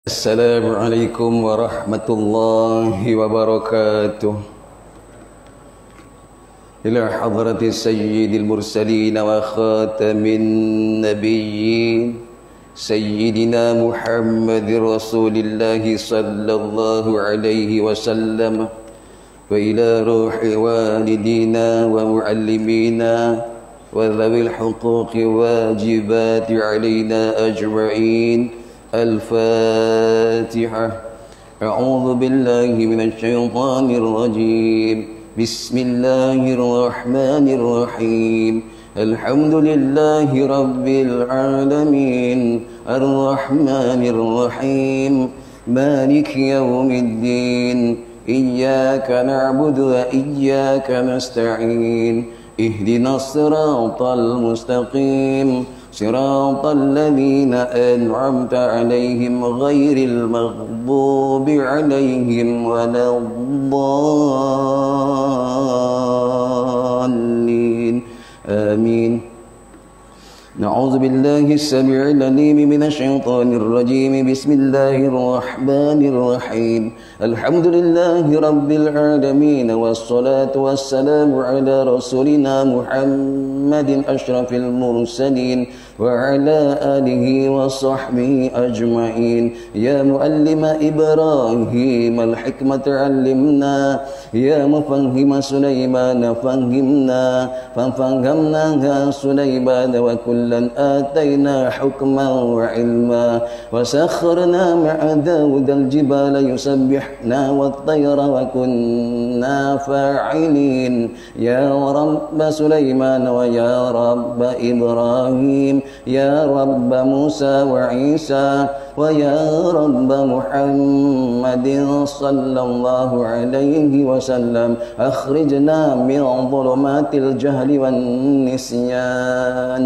Assalamualaikum warahmatullahi wabarakatuh. Ila hadrati sayyidil mursalin wa khatamin nabiyyin Sayyidina Muhammadir Rasulillahi sallallahu alaihi wasallam, wa ila ruhi walidina wa muallimina wa dhawil huquqi wajibati alaina ajma'in. الفاتحة. أعوذ بالله من الشيطان الرجيم. بسم الله الرحمن الرحيم. الحمد لله رب العالمين الرحمن الرحيم مالك يوم الدين إياك نعبد وإياك نستعين اهدنا الصراط المستقيم صراط الذين أنعمت عليهم غير المغضوب عليهم ولا الضالين آمين. نعوذ بالله السميع العليم من الشيطان الرجيم. بسم الله الرحمن الرحيم. الحمد لله رب العالمين والصلاة والسلام على رسولنا محمد أشرف المرسلين وعلى آله وصحبه أجمعين. يا معلم إبراهيم الحكمة علمنا، يا مفهم سليمان فهمنا، ففهمناها سليمان وكلا آتينا حكما وعلما، وسخرنا مع داود الجبال يسبحنا والطير وكنا فاعلين. يا رب سليمان ويا رب إبراهيم، يا رب موسى وعيسى، ويا رب محمد صلى الله عليه وسلم، أخرجنا من ظلمات الجهل والنسيان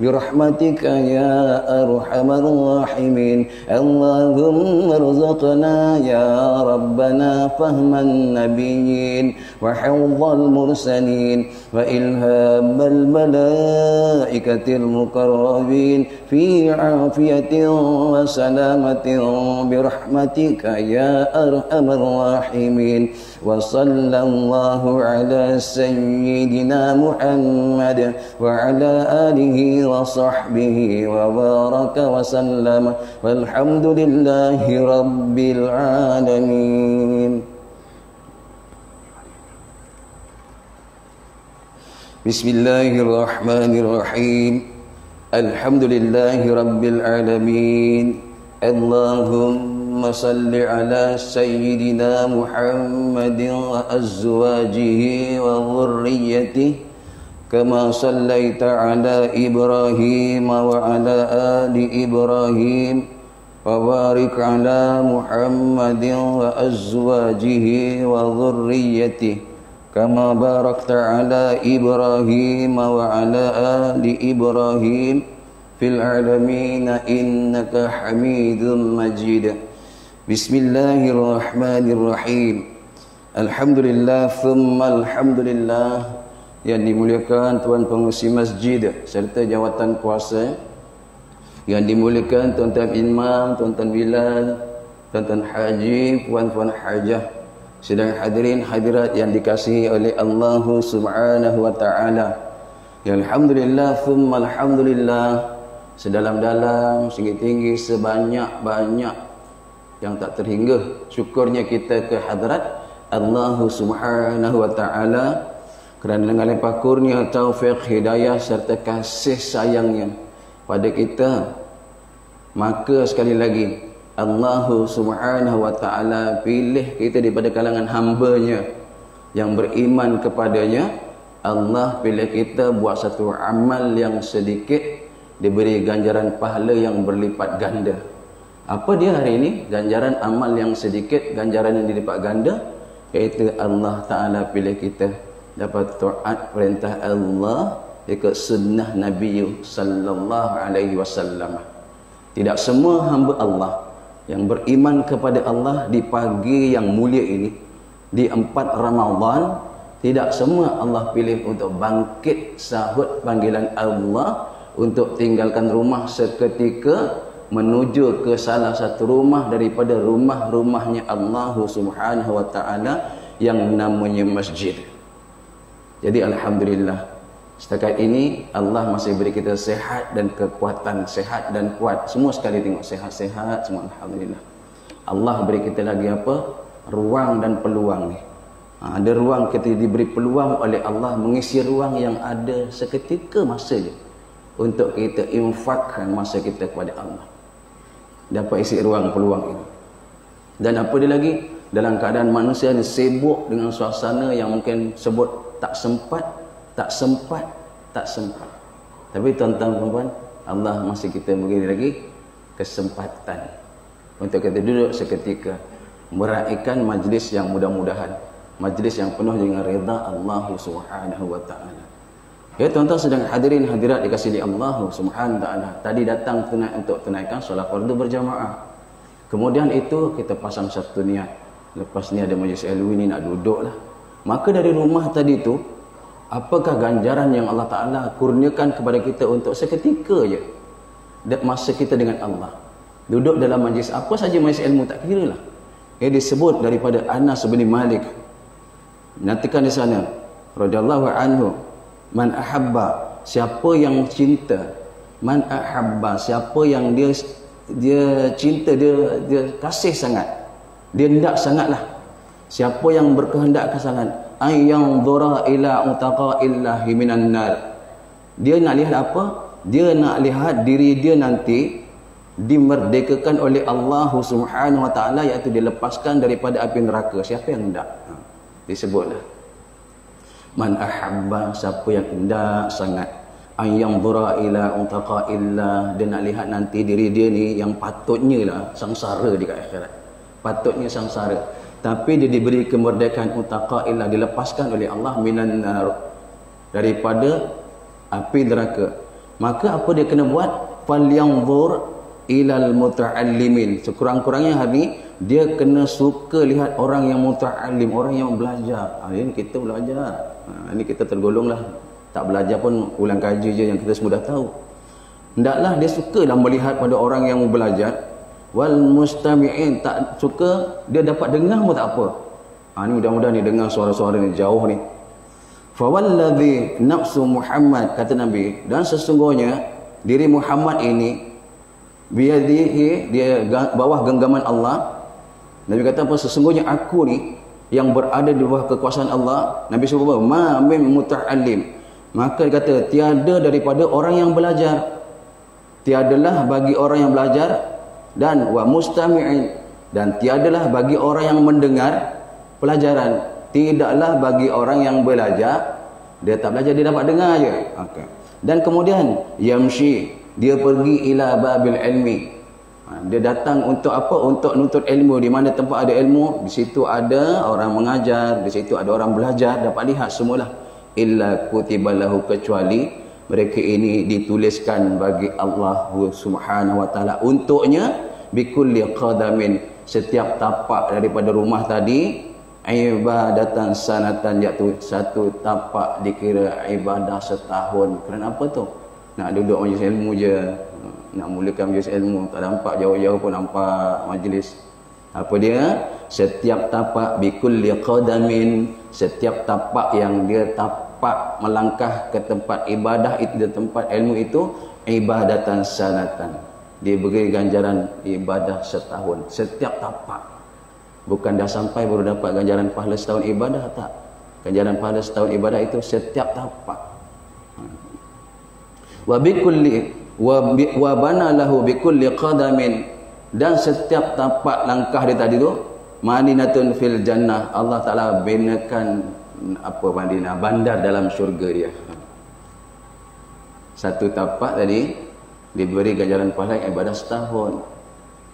برحمتك يا أرحم الراحمين. اللهم ارزقنا يا ربنا فهم النبيين وحفظ المرسلين وإلهام الملائكة المقربين في عافية وسلامة برحمتك يا أرحم الراحمين. وصلى الله على سيدنا محمد وعلى آله وصحبه وبارك وسلم، والحمد لله رب العالمين. بسم الله الرحمن الرحيم. الحمد لله رب العالمين. اللهم صل على سيدنا محمد وأزواجه وذريته كما صليت على إبراهيم وعلى آل إبراهيم، وبارك على محمد وأزواجه وذريته كما باركت على إبراهيم وعلى آل إبراهيم في العالمين إنك حميد مجيد. بسم الله الرحمن الرحيم. الحمد لله ثم الحمد لله. Yang dimuliakan Tuan Pengerusi Masjid serta jawatan kuasa, yang dimuliakan Tuan-Tuan Imam, Tuan-Tuan Bilal, Tuan-Tuan Haji, Puan-Puan Hajah, sedang hadirin hadirat yang dikasihi oleh Allah Subhanahu wa taala. Ya alhamdulillah thumma alhamdulillah, sedalam-dalam, setinggi-tinggi, sebanyak-banyak yang tak terhingga syukurnya kita ke hadrat Allah Subhanahu wa taala kerana dengan limpah kurnia, taufik, hidayah serta kasih sayangnya pada kita, maka sekali lagi Allah Subhanahu wa ta'ala pilih kita daripada kalangan hamba-Nya yang beriman kepadanya. Allah pilih kita buat satu amal yang sedikit diberi ganjaran pahala yang berlipat ganda. Apa dia hari ini? Ganjaran amal yang sedikit, ganjaran yang dilipat ganda, iaitu Allah Ta'ala pilih kita dapat taat perintah Allah, ikut sunnah Nabi sallallahu alaihi wasallam. Tidak semua hamba Allah yang beriman kepada Allah di pagi yang mulia ini, di 4 Ramadan, tidak semua Allah pilih untuk bangkit sahut panggilan Allah, untuk tinggalkan rumah seketika menuju ke salah satu rumah daripada rumah-rumahnya Allah Subhanahu wa taala yang namanya masjid. Jadi alhamdulillah, setakat ini Allah masih beri kita sehat dan kekuatan, sehat dan kuat. Semua sekali tengok sehat-sehat semua, alhamdulillah. Allah beri kita lagi apa? Ruang dan peluang ni. Ada ruang, kita diberi peluang oleh Allah mengisi ruang yang ada seketika masa je untuk kita infakkan masa kita kepada Allah. Dapat isi ruang peluang ini. Dan apa dia lagi? Dalam keadaan manusia ni sibuk dengan suasana yang mungkin sebut tak sempat. Tapi tuan-tuan perempuan, Allah masih kita beri lagi kesempatan untuk kita duduk seketika meraihkan majlis yang mudah-mudahan, majlis yang penuh dengan redha Allah Subhanahu wa taala. Ya tuan-tuan sedang hadirin hadirat dikasihi Allah Subhanahu wa taala. Tadi datang untuk tunaikan solat fardu berjamaah. Kemudian itu kita pasang satu niat. Lepas ni ada majlis ilmu ni nak duduk lah. Maka dari rumah tadi tu, apakah ganjaran yang Allah Ta'ala kurniakan kepada kita untuk seketika je masa kita dengan Allah. Duduk dalam majlis apa saja, majlis ilmu tak kira lah. Disebut daripada Anas bin Malik. Nyatakan di sana, radhiyallahu anhu, man ahabba, siapa yang cinta, man ahabba, siapa yang dia cinta, dia kasih sangat, dia hendak sangatlah, siapa yang berkehendak sangat, ayang dhura ila utaqaillahi minan nar, dia nak lihat apa? Dia nak lihat diri dia nanti dimerdekakan oleh Allah Subhanahu wa taala, iaitu dilepaskan daripada api neraka. Siapa yang hendak? Disebutlah man ahabba, siapa yang hendak sangat, ayang dhura ila utaqaillah, dia nak lihat nanti diri dia ni yang patutnya lah sengsara di akhirat, patutnya sengsara, tapi dia diberi kemerdekaan utaqaillah, dilepaskan oleh Allah minan nar, daripada api neraka. Maka apa dia kena buat? Falyanzur ilal muta'allimin, sekurang-kurangnya hari ni dia kena suka lihat orang yang muta'allim, orang yang belajar. Ini kita belajar, ini kita tergolong lah tak belajar pun, ulang kaji je yang kita semua dah tahu. Hendaklah dia sukalah melihat pada orang yang belajar. Wal mustami'in, tak suka dia dapat dengar pun tak apa. Ni mudah-mudahan ni dengar suara-suara ni jauh ni. Fawalladhi nafsu Muhammad, kata Nabi, dan sesungguhnya diri Muhammad ini biyadihi, dia bawah genggaman Allah. Nabi kata apa? Sesungguhnya aku ni yang berada di bawah kekuasaan Allah. Nabi sebut apa? Ma min muta'allim, maka dia kata tiada daripada orang yang belajar, tiadalah bagi orang yang belajar, dan wa mustami'in, dan tiadalah bagi orang yang mendengar pelajaran, tidaklah bagi orang yang belajar, dia tak belajar, dia dapat dengar je. Okay. Dan kemudian yamshi, dia pergi ila babil ilmi, dia datang untuk apa? Untuk nuntut ilmu. Di mana tempat ada ilmu, di situ ada orang mengajar, di situ ada orang belajar, dapat lihat semualah. Illa kutibalahu, kecuali mereka ini dituliskan bagi Allah Subhanahu wa taala untuknya bikulli qadamin, setiap tapak daripada rumah tadi, ibadatan sanatan, iaitu satu tapak dikira ibadah setahun. Kerana apa tu? Nak duduk majlis ilmu je, nak mulakan majlis ilmu, tak nampak jauh-jauh pun nampak majlis. Apa dia? Setiap tapak bikulli qadamin, setiap tapak yang dia tapak melangkah ke tempat ibadah itu, di tempat ilmu itu, ibadatan sanatan, dia beri ganjaran ibadah setahun. Setiap tapak, bukan dah sampai baru dapat ganjaran pahala setahun ibadah, tak. Ganjaran pahala setahun ibadah itu setiap tapak. Wa bikulli wa bana lahu bikulli qadamin, dan setiap tapak langkah dia tadi tu madinatun fil jannah, Allah Taala binakan apa Madinah, bandar dalam syurga dia. Satu tapak tadi diberi ganjaran pahala ibadah setahun.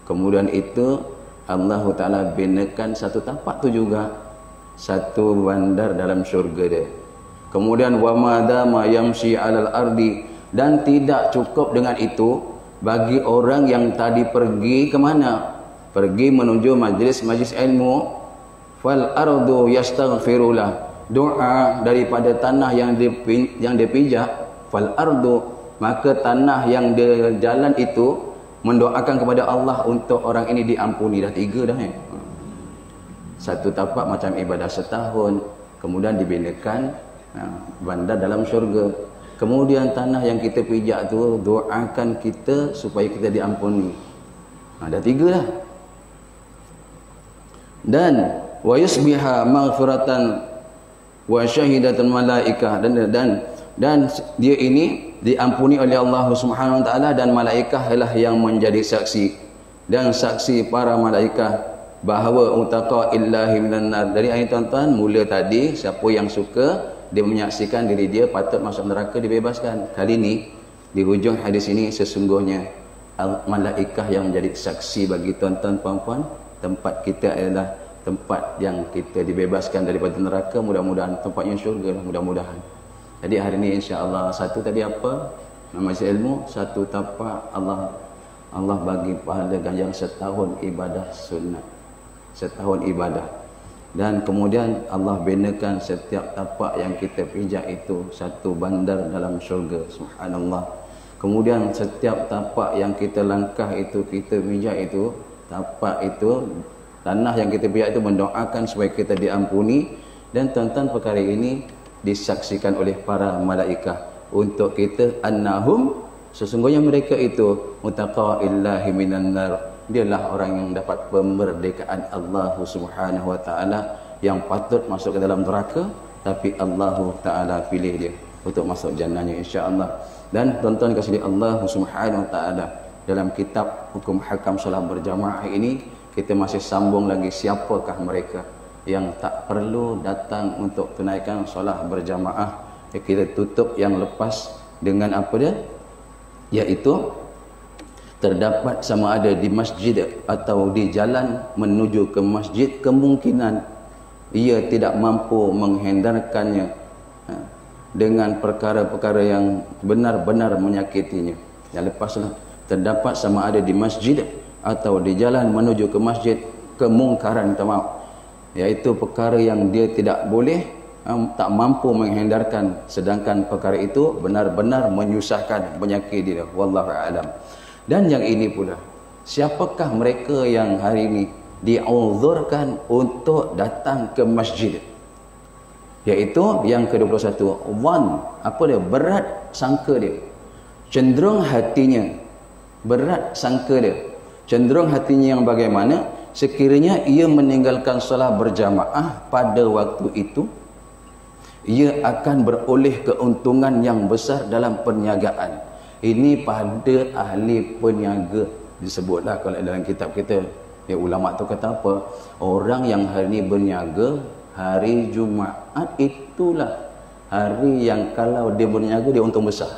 Kemudian itu Allah Taala binakan satu tapak tu juga satu bandar dalam syurga dia. Kemudian wa madama yamshi 'alal ardi, dan tidak cukup dengan itu bagi orang yang tadi pergi ke mana? Pergi menuju majlis-majlis ilmu. Fal ardu yastaghfirullah, doa daripada tanah yang dipijak. Fal ardu, maka tanah yang dia jalan itu mendoakan kepada Allah untuk orang ini diampuni. Dah 3 dah. Satu tapak macam ibadah setahun, kemudian dibinakan bandar dalam syurga. Kemudian tanah yang kita pijak tu doakan kita supaya kita diampuni. Dah 3 dah. Dan wa yusbiha maghfiratan wa syahidatan malaikah, dan dia ini diampuni oleh Allah Subhanahu wa taala, dan malaikah ialah yang menjadi saksi, dan saksi para malaikah bahawa utaqa illahi minan nar. Dari ayat tuan-tuan mula tadi, siapa yang suka dia menyaksikan diri dia patut masuk neraka dibebaskan. Kali ini di hujung hadis ini sesungguhnya malaikah yang menjadi saksi bagi tuan-tuan puan-puan. Tempat kita adalah tempat yang kita dibebaskan daripada neraka, mudah-mudahan tempatnya syurga, mudah-mudahan. Jadi hari ini insya-Allah satu tadi apa? Majlis ilmu, satu tapak Allah bagi pahala ganjaran setahun ibadah sunat. Setahun ibadah. Dan kemudian Allah binakan setiap tapak yang kita pijak itu satu bandar dalam syurga. Subhanallah. Kemudian setiap tapak yang kita langkah itu, kita pijak itu, tapak itu, tanah yang kita pijak itu mendoakan supaya kita diampuni. Dan tuan-tuan perkara ini disaksikan oleh para malaikah untuk kita, annahum, sesungguhnya mereka itu mutaqa illahi minan nar. Dialah orang yang dapat pemerdekaan Allah Subhanahu wa taala, yang patut masuk ke dalam neraka tapi Allah taala pilih dia untuk masuk jannahnya insya-Allah. Dan tuan-tuan kasih Allah Subhanahu wa taala, dalam kitab hukum hakam solat berjamaah ini kita masih sambung lagi siapakah mereka yang tak perlu datang untuk tunaikan solat berjamaah. Kita tutup yang lepas dengan apa dia? Iaitu terdapat sama ada di masjid atau di jalan menuju ke masjid, kemungkinan ia tidak mampu menghindarkannya dengan perkara-perkara yang benar-benar menyakitinya. Yang lepaslah, terdapat sama ada di masjid atau di jalan menuju ke masjid, kemungkaran, iaitu perkara yang dia tidak boleh, tak mampu menghindarkan, sedangkan perkara itu benar-benar menyusahkan, menyakiti dia. Wallahu a'lam. Dan yang ini pula, siapakah mereka yang hari ini diuzurkan untuk datang ke masjid? Iaitu yang ke-21, apa dia? Berat sangka dia, cenderung hatinya, berat sangka dia, cenderung hatinya yang bagaimana sekiranya ia meninggalkan solat berjamaah pada waktu itu, ia akan beroleh keuntungan yang besar dalam perniagaan. Ini pada ahli peniaga disebutlah kalau dalam kitab kita. Ya, ulama tu kata apa? Orang yang hari ini berniaga, hari Jumaat itulah hari yang kalau dia berniaga dia untung besar.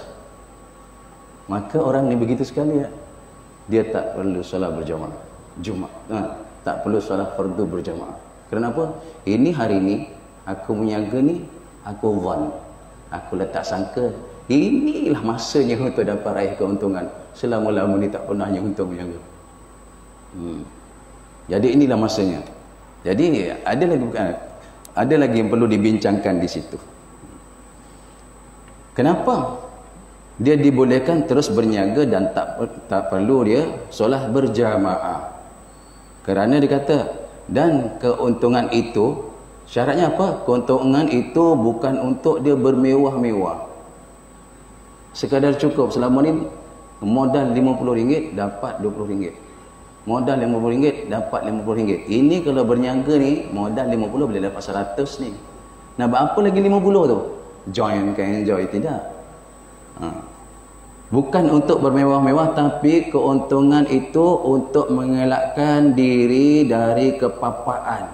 Maka orang ni begitu sekali ya. Dia tak perlu solat berjamaah Jumaat. Tak perlu solat fardu berjamaah. Kenapa? Ini hari ini aku berniaga ni, aku aku letak sangka inilah masanya untuk dapat raih keuntungan. Selama-lama ni tak pernah yang untung berniaga. Jadi inilah masanya. Jadi ada lagi yang perlu dibincangkan di situ. Kenapa dia dibolehkan terus berniaga dan tak perlu dia solat berjamaah? Kerana dia kata, dan keuntungan itu, syaratnya apa? Keuntungan itu bukan untuk dia bermewah-mewah. Sekadar cukup. Selama ni modal RM50 dapat RM20. Modal RM50 dapat RM50. Ini kalau berniaga ni modal RM50 boleh dapat RM100 ni. Nak buat apa lagi RM50 tu? Join kan enjoy, tidak. Bukan untuk bermewah-mewah, tapi keuntungan itu untuk mengelakkan diri dari kepapaan.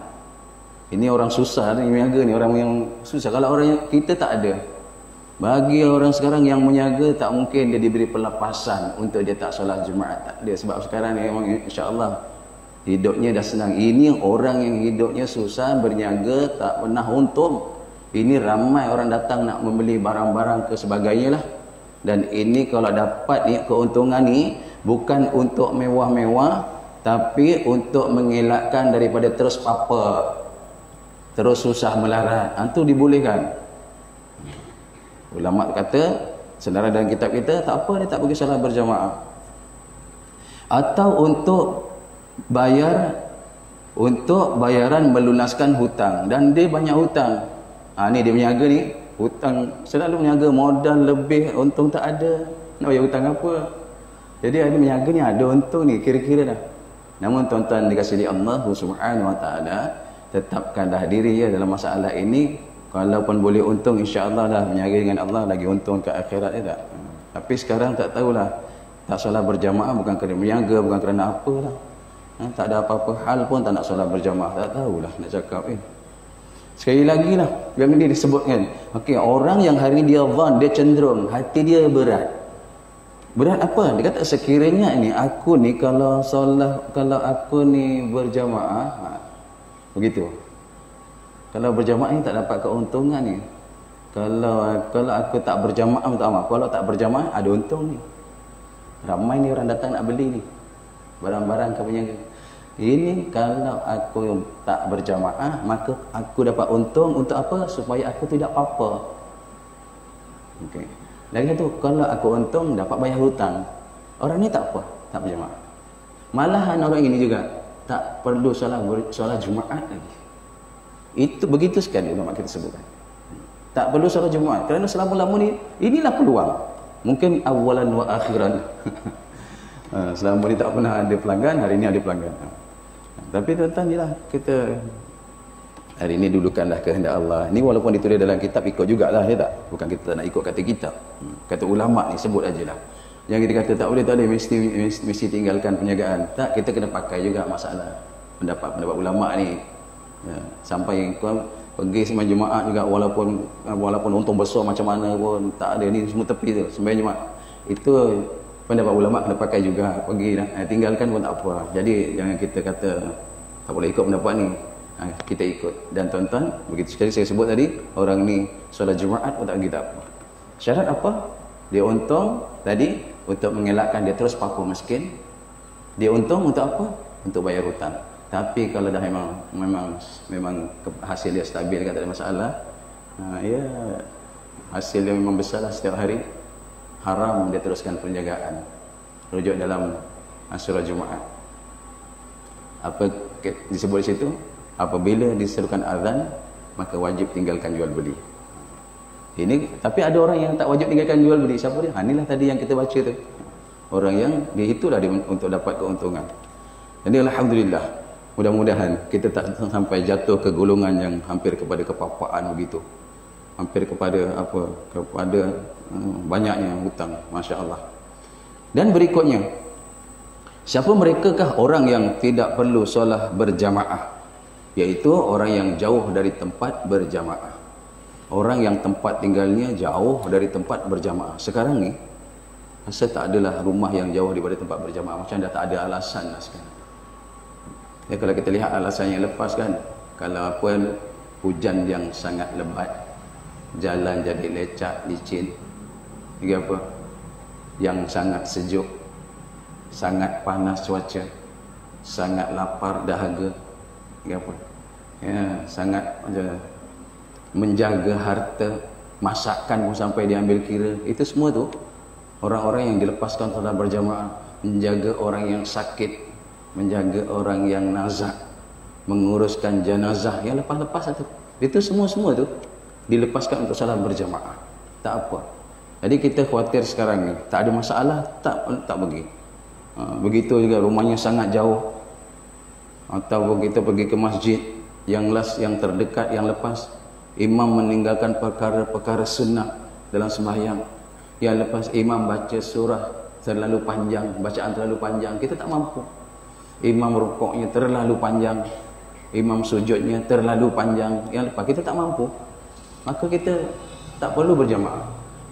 Ini orang susah ni berniaga ni, orang yang susah. Kalau orang yang kita tak ada. Bagi orang sekarang yang menyaga, tak mungkin dia diberi pelepasan untuk dia tak solat Jumaat. Tak ada. Sebab sekarang ni memang insya-Allah hidupnya dah senang. Ini orang yang hidupnya susah, berniaga, tak pernah untung. Ini ramai orang datang nak membeli barang-barang ke sebagainya lah. Dan ini kalau dapat ni keuntungan ni bukan untuk mewah-mewah, tapi untuk mengelakkan daripada terus papa, terus susah melarat. Itu dibolehkan. Ulama kata, sedara dalam kitab kita, tak apa dia tak pergi solat berjamaah. Atau untuk bayaran melunaskan hutang, dan dia banyak hutang. Ni dia berniaga ni, hutang selalu berniaga, modal lebih, untung tak ada, nak bayar hutang apa? Jadi ada berniaga ni ada untung ni kira-kira dah. Namun tuan-tuan dikasihi Allah Subhanahu Wa Taala, tetapkanlah diri ya dalam masalah ini. Kalaupun boleh untung, insya-Allah lah berniaga dengan Allah lagi untung ke akhirat ya tak. Tapi sekarang tak tahulah, tak solat berjamaah bukan kerana berniaga, bukan kerana apalah. Tak ada apa-apa hal pun tak nak solat berjamaah, tak tahulah nak cakap Sekali lagi lah yang ini disebutkan, okey, orang yang hari dia zan, dia cenderung hati dia berat. Berat apa? Dia kata sekiranya ni aku ni kalau aku ni berjamaah, begitu. Kalau berjamaah ni tak dapat keuntungan ni. Kalau aku tak berjamaah, minta maaf, kalau tak berjamaah ada untung ni. Ramai ni orang datang nak beli ni barang-barang kau punya. Ini kalau aku tak berjamaah, maka aku dapat untung untuk apa? Supaya aku tidak apa-apa. Okey. Lagi tu, kalau aku untung dapat bayar hutang. Orang ni tak apa, tak berjamaah. Malahan orang ini juga tak perlu solat Jumaat lagi. Itu begitu sekali ulama kita sebutkan. Tak perlu solat Jumaat kerana selama-lama ni inilah peluang. Mungkin awalan wa akhiran. Selama ni tak pernah ada pelanggan, hari ni ada pelanggan. Tapi tuan-tuan ni lah, kita hari ni dudukanlah kehendak Allah. Ni walaupun ditulis dalam kitab, ikut jugalah, ya tak? Bukan kita nak ikut kata kitab. Kata ulama ni sebut ajalah. Yang kita kata tak boleh mesti tinggalkan penjagaan. Tak, kita kena pakai juga masalah pendapat ulama ni. Ya, sampai kau pergi sembahyang Jumaat juga, walaupun untung besar macam mana pun tak ada, ni semua tepi tu sembahyang Jumaat. Itu pendapat ulama kena pakai juga, pergi tinggalkan pun tak apa. Jadi jangan kita kata tak boleh ikut pendapat ni, kita ikut. Dan tuan-tuan, begitu sekali saya sebut tadi, orang ni solat Jumaat pun tak kita apa. Syarat apa? Dia untung tadi untuk mengelakkan dia terus paku miskin. Dia untung untuk apa? Untuk bayar hutang. Tapi kalau dah memang hasil dia stabil, tak ada masalah, ya hasil dia memang besar lah setiap hari, haram dia teruskan penjagaan. Rujuk dalam surah Jumaat. Apa disebut di situ? Apabila diserukan azan, maka wajib tinggalkan jual beli. Ini, tapi ada orang yang tak wajib tinggalkan jual beli. Siapa dia? Inilah tadi yang kita baca tu. Orang yang dia itulah dia untuk dapat keuntungan. Jadi alhamdulillah, mudah-mudahan kita tak sampai jatuh ke golongan yang hampir kepada kepapaan begitu. Hampir kepada banyaknya hutang, masya-Allah. Dan berikutnya, siapa merekakah orang yang tidak perlu solat berjamaah? Iaitu orang yang jauh dari tempat berjamaah. Orang yang tempat tinggalnya jauh dari tempat berjamaah. Sekarang ni rasa tak adalah rumah yang jauh daripada tempat berjamaah, macam dah tak ada alasan lah sekarang. Ya, kalau kita lihat alasan yang lepas kan, kalau apa hujan yang sangat lebat, jalan jadi lecak, licin. Lagi apa? Yang sangat sejuk, sangat panas cuaca, sangat lapar dahaga. Lagi apa? Ya, sangat menjaga harta, masakan pun sampai diambil kira. Itu semua tu orang-orang yang dilepaskan solat berjamaah, menjaga orang yang sakit, menjaga orang yang nazak, menguruskan jenazah yang lepas-lepas itu semua tu dilepaskan untuk solat berjamaah. Tak apa. Jadi kita khawatir sekarang ni tak ada masalah, tak pergi. Begitu juga rumahnya sangat jauh, atau kita pergi ke masjid yang terdekat, yang lepas imam meninggalkan perkara-perkara sunnah dalam sembahyang, yang lepas imam baca surah terlalu panjang, bacaan terlalu panjang, kita tak mampu. Imam rukuknya terlalu panjang, imam sujudnya terlalu panjang, yang lepas kita tak mampu, maka kita tak perlu berjamaah.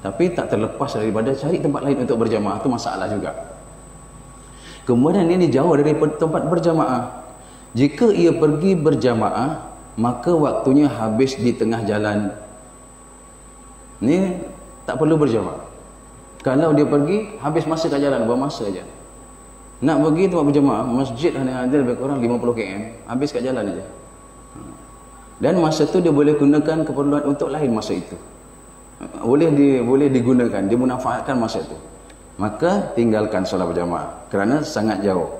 Tapi tak terlepas daripada cari tempat lain untuk berjamaah, itu masalah juga. Kemudian ini jauh dari tempat berjamaah. Jika ia pergi berjamaah, maka waktunya habis di tengah jalan. Ini tak perlu berjamaah. Kalau dia pergi, habis masa kat jalan, buang masa saja. Nak pergi tempat berjamaah, masjid hanya ada lebih kurang 50 km, habis kat jalan aja. Dan masa tu dia boleh gunakan keperluan untuk lain masa itu. Boleh digunakan, dimanfaatkan masa itu. maka tinggalkan solat berjamaah kerana sangat jauh.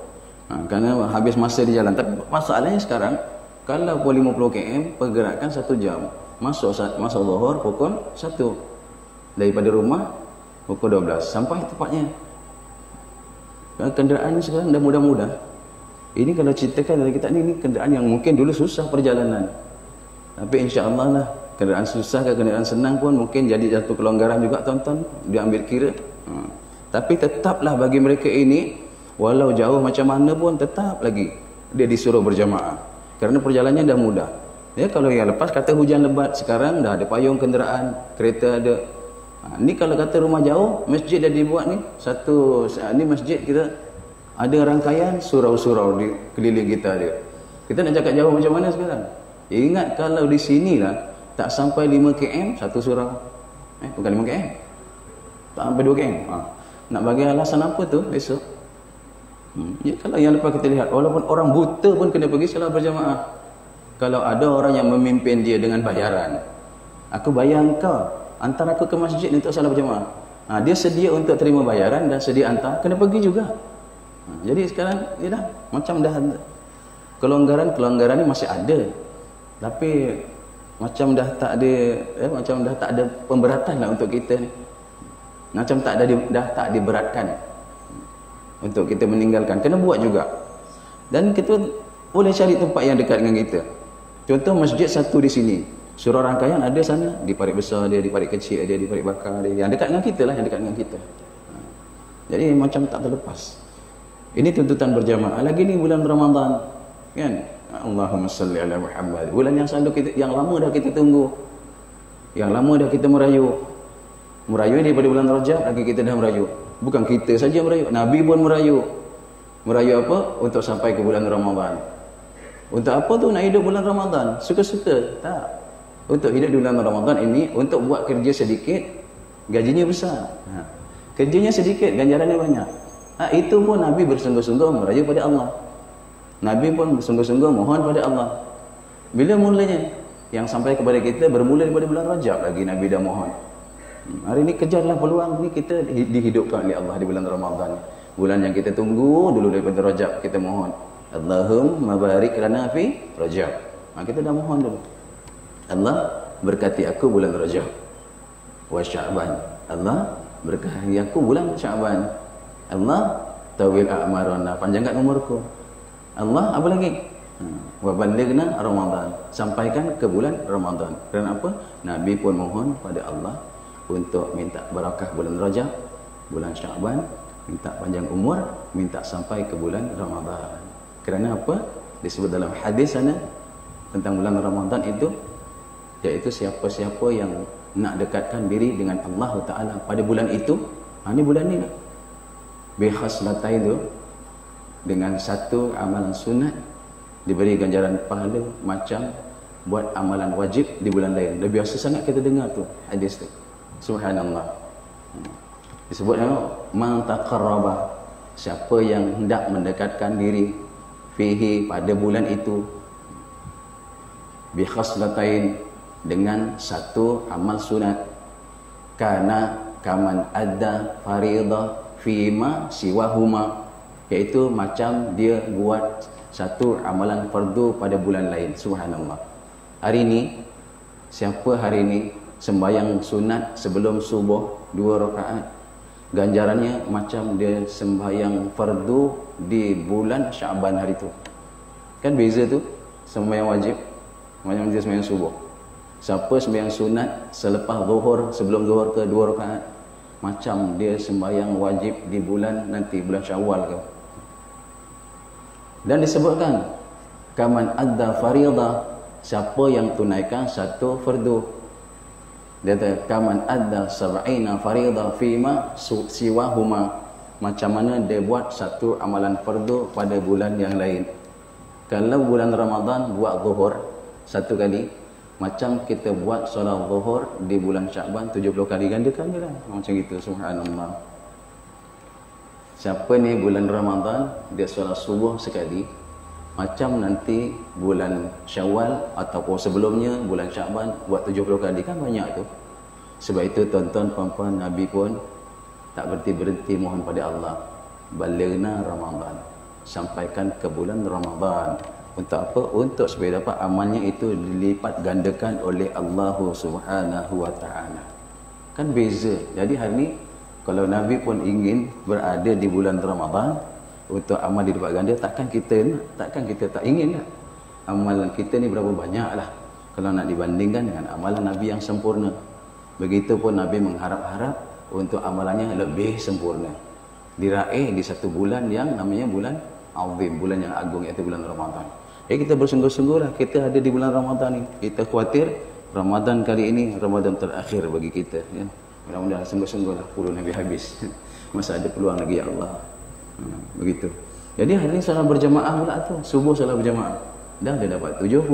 Kerana habis masa di jalan. Tapi masalahnya sekarang, kalau pukul 50 km, pergerakan 1 jam. Masuk zuhur pukul 1. Daripada rumah, pukul 12. Sampai tempatnya. Kenderaan sekarang dah mudah-mudah. Ini kalau ceritakan dari kita ni kenderaan yang mungkin dulu susah perjalanan. Tapi insya-Allah lah, kenderaan susah ke kenderaan senang pun mungkin jadi satu kelonggaran juga tuan-tuan, dia ambil kira. Tapi tetaplah bagi mereka ini, walau jauh macam mana pun tetap lagi dia disuruh berjamaah. Kerana perjalanannya dah mudah. Ya, kalau yang lepas kata hujan lebat, sekarang dah ada payung kenderaan, kereta ada. Ni kalau kata rumah jauh, masjid dah dibuat ni. Ni masjid kita ada rangkaian surau-surau di keliling kita dia. Kita nak cakap jauh macam mana sekarang? Ingat kalau di sinilah tak sampai 5 km satu surau. Bukan 5 km. Tak sampai 2 km. Nak bagi alasan apa tu besok? Ya, kalau yang lepas kita lihat, walaupun orang buta pun kena pergi solat berjamaah. Kalau ada orang yang memimpin dia dengan bayaran, aku bayar kau, hantar aku ke masjid untuk solat berjamaah. Dia sedia untuk terima bayaran dan sedia hantar, kena pergi juga. Jadi sekarang ya dah macam dah kelonggaran ni masih ada, tapi macam dah tak ada pemberatan lah untuk kita ni. Macam dah tak diberatkan untuk kita meninggalkan. Kena buat juga. Dan kita boleh cari tempat yang dekat dengan kita. Contoh masjid satu di sini, surau rangkaian ada sana, di Parit Besar dia, di Parit Kecil dia, di Parit Bakar dia, yang dekat dengan kita lah, yang dekat dengan kita. Jadi macam tak terlepas. Ini tuntutan berjamaah. Lagi ni bulan Ramadan, kan? Allahumma salli ala Muhammad. Bulan yang yang lama dah kita tunggu, yang lama dah kita merayu. Merayu daripada bulan Rajab lagi kita dah merayu. Bukan kita saja merayu, Nabi pun merayu. Merayu apa? Untuk sampai ke bulan Ramadan. Untuk apa tu nak hidup bulan Ramadan? Suka-suka? Tak. Untuk hidup di bulan Ramadan ini, untuk buat kerja sedikit, gajinya besar. Kerjanya sedikit, ganjarannya banyak. Itu pun Nabi bersungguh-sungguh merayu pada Allah. Nabi pun bersungguh-sungguh mohon pada Allah. Bila mulanya? Yang sampai kepada kita bermula daripada bulan Rajab lagi Nabi dah mohon. Hari ini kejarlah peluang ni, kita dihidupkan oleh Allah di bulan Ramadan. Bulan yang kita tunggu dulu daripada Rajab, kita mohon. Allahumma barik lana fi Rajab. Kita dah mohon dulu. Allah berkati aku bulan Rajab wa Sya'ban. Allah berkati aku bulan Sya'ban. Allah tawil a'marana, panjangkan umurku. Allah apa lagi? Wa ballighna Ramadan, sampaikan ke bulan Ramadan. Kerana apa? Nabi pun mohon pada Allah untuk minta barakah bulan Rajab, bulan Sya'ban, minta panjang umur, minta sampai ke bulan Ramadan. Kerana apa? Disebut dalam hadis sana tentang bulan Ramadan itu, iaitu siapa-siapa yang nak dekatkan diri dengan Allah Ta'ala pada bulan itu, ini bulan ni lah, bikhaslatain tu, dengan satu amalan sunat, diberi ganjaran pahala macam buat amalan wajib di bulan lain. Dah biasa sangat kita dengar tu hadis tu. Subhanallah. Disebut man taqarraba, siapa yang hendak mendekatkan diri fihi, pada bulan itu, bi khaslatain, dengan satu amal sunat, kana kaman adda fariḍah fima siwahuma, iaitu macam dia buat satu amalan fardu pada bulan lain. Subhanallah. Hari ini, siapa hari ini sembahyang sunat sebelum subuh 2 rakaat, ganjarannya macam dia sembahyang fardu di bulan Sya'ban hari tu. Kan beza tu, sembahyang wajib macam dia sembahyang subuh. Siapa sembahyang sunat selepas zuhur, sebelum zuhur ke 2 rakaat, macam dia sembahyang wajib di bulan nanti, bulan Syawal ke. Dan disebutkan kaman adda fariḍah, siapa yang tunaikan satu fardu. Dia kata kaman adda sab'ina fariḍah fima siwahuma, macam mana dia buat satu amalan fardu pada bulan yang lain. Kalau bulan Ramadan buat zuhur satu kali, macam kita buat solat zuhur di bulan Sya'ban 70 kali, gandakan je lah. Macam gitu. Subhanallah. Siapa ni bulan Ramadan dia solat subuh sekali, macam nanti bulan Syawal ataupun sebelumnya bulan Sya'ban buat 70 kali, kan banyak tu. Sebab itu tuan-tuan puan-puan, Nabi pun Tak berhenti-berhenti mohon pada Allah. Balighna Ramadan. Sampaikan ke bulan Ramadan. Untuk apa? Untuk supaya dapat amalnya itu dilipat gandakan oleh Allah Subhanahu wa taala. Kan beza. Jadi hari ni kalau Nabi pun ingin berada di bulan Ramadan untuk amal dilipat ganda, takkan kita tak ingin tak? Amalan kita ni berapa banyak lah kalau nak dibandingkan dengan amalan Nabi yang sempurna. Begitupun Nabi mengharap-harap untuk amalannya lebih sempurna. Diraih di satu bulan yang namanya bulan azim, bulan yang agung, iaitu bulan Ramadan. Kita bersungguh-sungguh lah kita ada di bulan Ramadan ni. Kita khawatir Ramadan kali ini Ramadan terakhir bagi kita, ya. Mudah-mudahan sungguh-sungguh lah puluh Nabi habis. Masa ada peluang lagi, ya Allah. Begitu. Jadi hari ini salat berjamaah pula tu. Subuh salat berjamaah. Dah dia dapat 70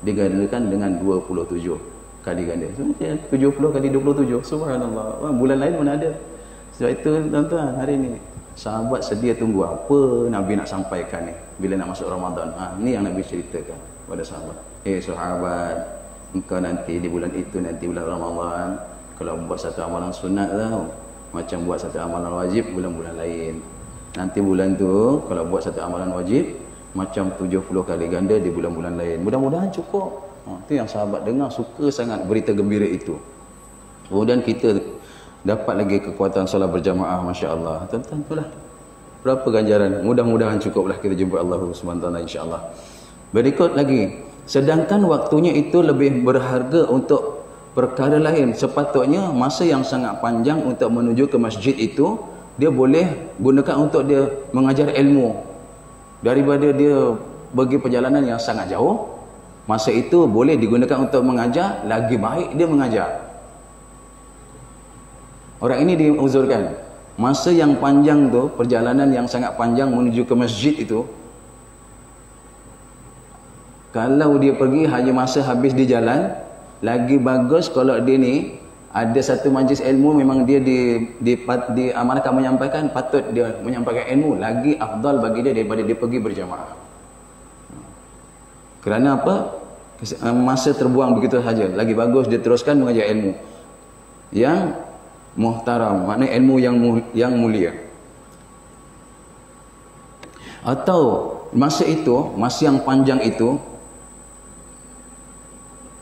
digandakan dengan 27 kali ganda. So, 70 kali 27. Subhanallah. Bulan lain mana ada. Sebab itu tuan-tuan, hari ini sahabat sedia tunggu apa Nabi nak sampaikan ni bila nak masuk Ramadan. Ni yang Nabi ceritakan pada sahabat. Sahabat, engkau nanti di bulan itu, nanti bulan Ramadan, kalau buat satu amalan sunat tau, macam buat satu amalan wajib bulan-bulan lain. Nanti bulan tu kalau buat satu amalan wajib macam 70 kali ganda di bulan-bulan lain. Mudah-mudahan cukup. Itu yang sahabat dengar, suka sangat berita gembira itu. Kemudian kita dapat lagi kekuatan solat berjamaah, masya-Allah. Tuan-tuan, itulah berapa ganjaran. Mudah-mudahan cukuplah kita jumpa Allah Subhanahu wa taala, insya-Allah. Berikut lagi, sedangkan waktunya itu lebih berharga untuk perkara lain. Sepatutnya masa yang sangat panjang untuk menuju ke masjid itu dia boleh gunakan untuk dia mengajar ilmu daripada dia pergi perjalanan yang sangat jauh. Masa itu boleh digunakan untuk mengajar, lagi baik dia mengajar. Orang ini diuzurkan. Masa yang panjang tu, perjalanan yang sangat panjang menuju ke masjid itu, kalau dia pergi hanya masa habis di jalan, lagi bagus kalau dia ni ada satu majlis ilmu, memang dia diamanahkan menyampaikan, patut dia menyampaikan ilmu, lagi afdal bagi dia daripada dia pergi berjamaah. Kerana apa? Masa terbuang begitu saja. Lagi bagus dia teruskan mengajar ilmu yang muhtaram, maknanya ilmu yang mulia. Atau masa itu, masa yang panjang itu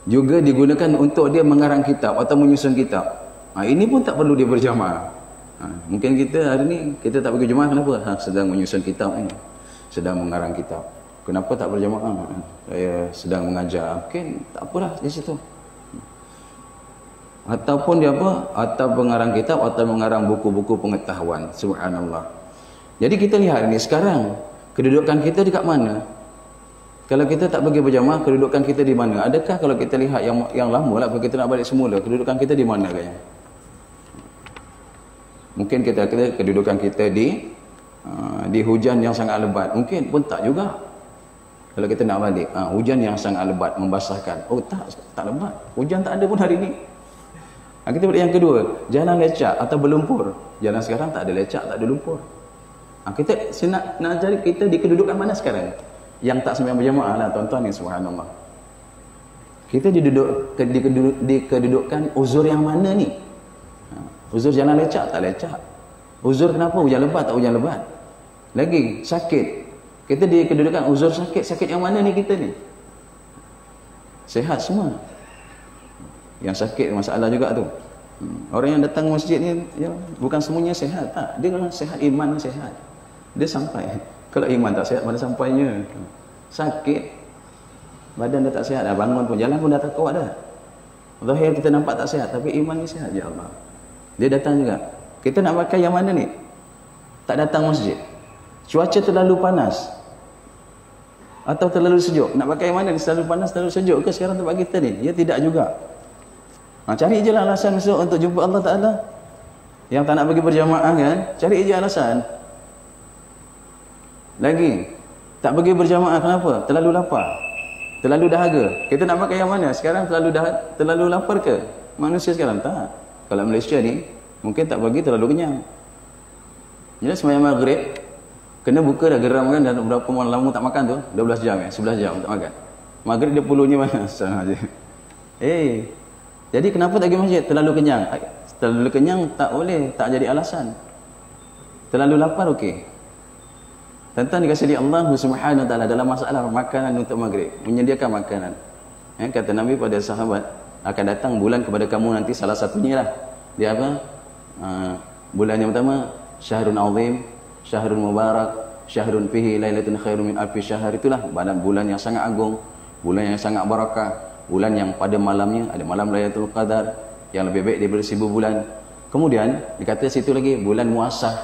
juga digunakan untuk dia mengarang kitab atau menyusun kitab. Ini pun tak perlu dia berjamaah. Mungkin kita hari ni kita tak pergi jemaah, kenapa? Sedang menyusun kitab ni, sedang mengarang kitab. Kenapa tak berjamaah? Saya sedang mengajar. Mungkin tak apalah di situ. Ataupun dia apa? Atau pengarang kitab atau mengarang buku-buku pengetahuan. Subhanallah. Jadi kita lihat ni sekarang kedudukan kita dekat mana? Kalau kita tak pergi berjamaah, kedudukan kita di mana? Adakah kalau kita lihat yang lama lah, kalau kita nak balik semula, kedudukan kita di mana kayaknya? Mungkin kita kedudukan kita di hujan yang sangat lebat. Mungkin pun tak juga. Kalau kita nak balik, hujan yang sangat lebat membasahkan. Oh tak lebat. Hujan tak ada pun hari ni. Kita balik yang kedua, jalan lecak atau berlumpur. Jalan sekarang tak ada lecak, tak ada lumpur. Kita nak cari kita di kedudukan mana sekarang? Yang tak sembahyang berjamaah lah tuan-tuan ni, subhanallah. Kita di kedudukan uzur yang mana ni? Uzur jalan lecak, tak lecak. Uzur kenapa? Hujan lebat, tak hujan lebat. Lagi sakit, kita di kedudukan uzur sakit. Sakit yang mana ni kita ni? Sehat semua. Yang sakit masalah juga tu. Orang yang datang masjid ni ya, bukan semuanya sehat, tak. Dia kalau sehat, iman sehat, dia sampai. Kalau iman tak sehat, mana sampainya? Sakit, badan dah tak sehat, dah bangun pun, jalan pun dah tak kuat dah. Zahir kita nampak tak sehat, tapi iman ni sehat, ya Allah. Dia datang juga. Kita nak pakai yang mana ni? Tak datang masjid. Cuaca terlalu panas atau terlalu sejuk. Nak pakai yang mana ni? Terlalu panas, terlalu sejuk ke sekarang tempat kita ni? Ya tidak juga. Cari je lah alasan besok untuk jumpa Allah Ta'ala. Yang tak nak pergi berjamaah kan, cari je alasan. Lagi tak pergi berjamaah kenapa? Terlalu lapar, terlalu dahaga. Kita nak pakai yang mana? Sekarang terlalu lapar ke manusia sekarang? Tak. Kalau Malaysia ni mungkin tak pergi terlalu kenyang. Jadi sembahyang maghrib kena buka dah geram kan, dan berapa lama tak makan tu? 12 jam 11 jam tak makan. Maghrib dia puluhnya mana? Sana aje. Jadi kenapa tak pergi masjid? Terlalu kenyang. Terlalu kenyang tak boleh, tak jadi alasan. Terlalu lapar okey. Tuan-tuan dikasihi Allah Subhanahu wa taala dalam masalah makanan untuk maghrib, menyediakan makanan. Kata Nabi pada sahabat, akan datang bulan kepada kamu nanti salah satunya lah. Dia apa? Bulan yang pertama Syahrun Azim, Syahrun Mubarak, Syahrun fihi lailatun khairun min alfi syahr. Itulah bulan yang sangat agung, bulan yang sangat barakah, bulan yang pada malamnya ada malam Lailatul Qadar yang lebih baik daripada 1000 bulan. Kemudian dikata situ lagi bulan muasah,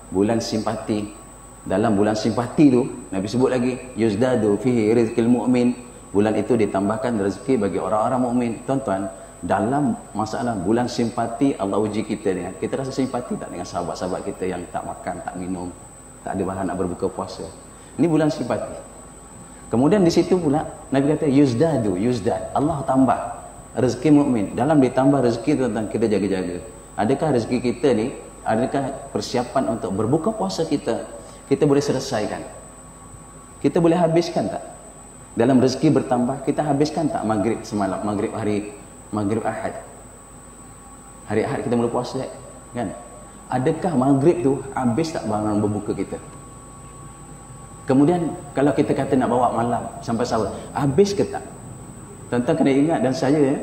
bulan simpati. Dalam bulan simpati tu Nabi sebut lagi yuzdadu fihi rizqil mu'min. Bulan itu ditambahkan rezeki bagi orang-orang mukmin. Tuan-tuan, dalam masalah bulan simpati Allah uji kita ni. Kita rasa simpati tak dengan sahabat-sahabat kita yang tak makan, tak minum, tak ada bahan nak berbuka puasa. Ini bulan simpati. Kemudian di situ pula Nabi kata yuzdad, Allah tambah rezeki mukmin. Dalam ditambah rezeki, tuan-tuan, kita jaga-jaga. Adakah rezeki kita ni, adakah persiapan untuk berbuka puasa kita boleh selesaikan? Kita boleh habiskan tak? Dalam rezeki bertambah, kita habiskan tak maghrib semalam, maghrib Ahad? Hari Ahad kita mula puasa kan? Adakah maghrib tu habis tak barang berbuka kita? Kemudian kalau kita kata nak bawa malam sampai sahur, habis ke tak? Tuan-tuan kena ingat, dan saya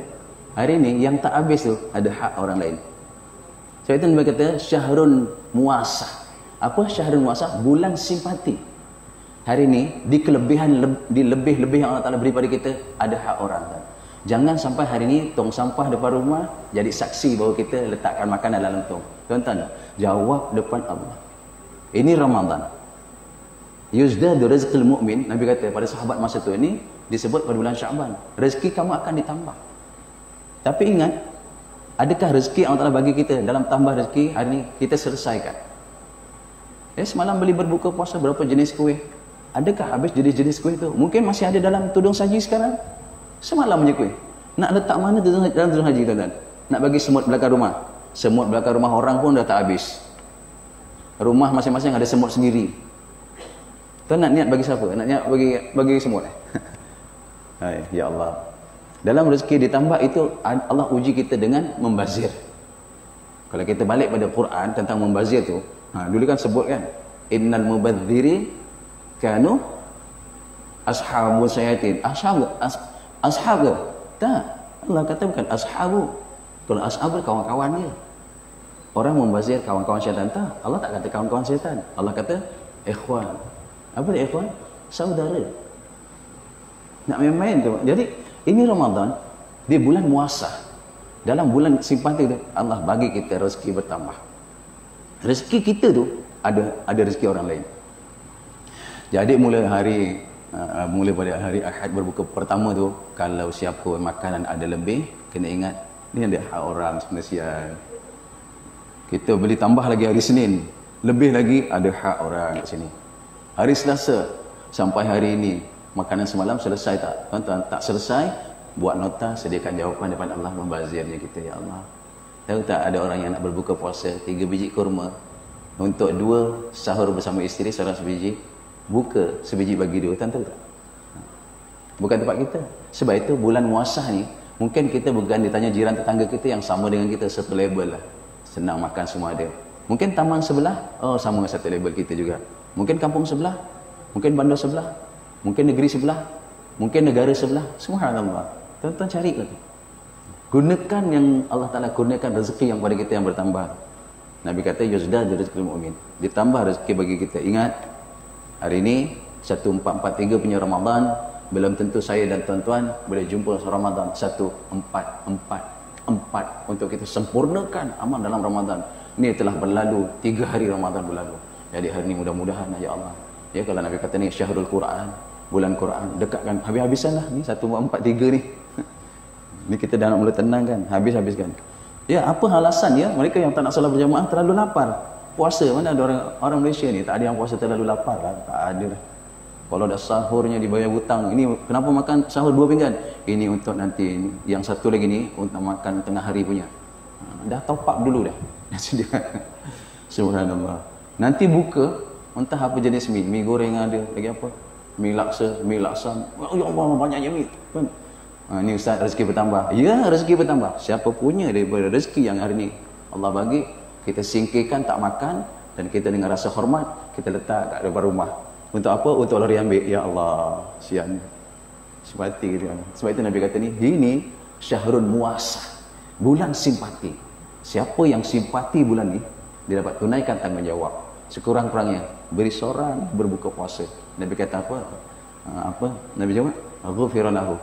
hari ni yang tak habis tu ada hak orang lain. Sebab itu Nabi kata syahrun muasah. Apa syahrun muasah? Bulan simpati. Hari ni di lebih-lebih yang Allah Ta'ala beri pada kita, ada hak orang. Jangan sampai hari ni tong sampah depan rumah jadi saksi bahawa kita letakkan makanan dalam tong. Tuan-tuan, jawab depan Allah. Ini Ramadan. Yuzdadu rizqil mu'min. Nabi kata pada sahabat masa tu, ini disebut pada bulan Syaban. Rezeki kamu akan ditambah. Tapi ingat, adakah rezeki yang Allah Ta'ala bagi kita dalam tambah rezeki hari ni kita selesaikan? Semalam beli berbuka puasa berapa jenis kuih? Adakah habis jenis-jenis kuih tu? Mungkin masih ada dalam tudung saji sekarang. Semalam punya kuih. Nak letak mana dalam tudung saji, tuan-tuan? Nak bagi semut belakang rumah. Semut belakang rumah orang pun dah tak habis. Rumah masing-masing ada semut sendiri. Tuan nak niat bagi siapa? Nak niat bagi semut? Hai, ya Allah. Dalam rezeki ditambah itu Allah uji kita dengan membazir. Kalau kita balik pada Quran tentang membazir tu, dulu kan sebut kan, innal mubadziri kanu ashabul syayatin. Ashab ke? Tak. Allah kata bukan ashabu. Kalau ashab kawan-kawan dia. Orang membazir kawan-kawan syaitan, tak. Allah tak kata kawan-kawan syaitan. Allah kata ikhwan. Apa dia ikhwan? Saudara. Nak main-main tu. Jadi ini Ramadan, di bulan muasah. Dalam bulan simpati tu Allah bagi kita rezeki bertambah. Rezeki kita tu ada rezeki orang lain. Jadi mula pada hari Ahad berbuka pertama tu, kalau siapa makanan ada lebih, kena ingat ni ada hak orang sebenarnya. Kita beli tambah lagi hari Senin, lebih lagi ada hak orang kat sini. Hari Selasa sampai hari ini makanan semalam selesai tak? Tuan-tuan, tak selesai, buat nota, sediakan jawapan depan Allah membazirnya kita. Ya Allah, tahu tak ada orang yang nak berbuka puasa 3 biji kurma untuk 2 sahur bersama isteri, seorang sebiji, buka sebiji bagi 2. Tuan tahu tak? Bukan tempat kita. Sebab itu bulan muasah ni, mungkin kita bukan ditanya jiran tetangga kita yang sama dengan kita, satu label lah, senang makan semua ada. Mungkin taman sebelah, sama dengan satu label kita juga. Mungkin kampung sebelah, mungkin bandar sebelah, mungkin negeri sebelah, mungkin negara sebelah. Subhanallah. Tuan-tuan cari lagi. Gunakan yang Allah Ta'ala kurniakan rezeki yang pada kita yang bertambah. Nabi kata yuzdadu rizqil mu'min. Ditambah rezeki bagi kita. Ingat, hari ini 1443 punya Ramadan, belum tentu saya dan tuan-tuan boleh jumpa Ramadan 1444 untuk kita sempurnakan amal dalam Ramadan. Ini telah berlalu 3 hari Ramadan berlalu. Jadi hari ini mudah-mudahan ya Allah. Ya, kalau Nabi kata ni syahrul Quran, bulan Quran, dekatkan habis-habisan lah ni 1443 ni. Ni kita dah nak mula tenang kan, habiskan. Ya, apa alasan ya mereka yang tak nak solat berjamaah terlalu lapar? Puasa, mana ada orang Malaysia ni tak ada yang puasa terlalu lapar lah, tak ada lah. Kalau dah sahurnya dibayar hutang, ini kenapa makan sahur 2 pinggan? Ini untuk nanti, yang satu lagi ni untuk makan tengah hari punya. Dah top up dulu dah. Subhanallah. Nanti buka, entah apa jenis mi goreng ada, lagi apa? Mi laksa. Ya Allah, banyaknya mi. Kan? Ni ustaz rezeki bertambah. Ya, rezeki bertambah. Siapa punya daripada rezeki yang hari ni Allah bagi, kita singkirkan tak makan, dan kita dengan rasa hormat kita letak kat depan rumah. Untuk apa? Untuk Allah ambil. Ya Allah, sian. Simpati dia. Sebab itu Nabi kata ni, ini syahrun muasah, bulan simpati. Siapa yang simpati bulan ni, dia dapat tunaikan tanggungjawab. Sekurang-kurangnya beri seorang berbuka puasa. Nabi kata apa? Nabi jawab, ghufira lahu.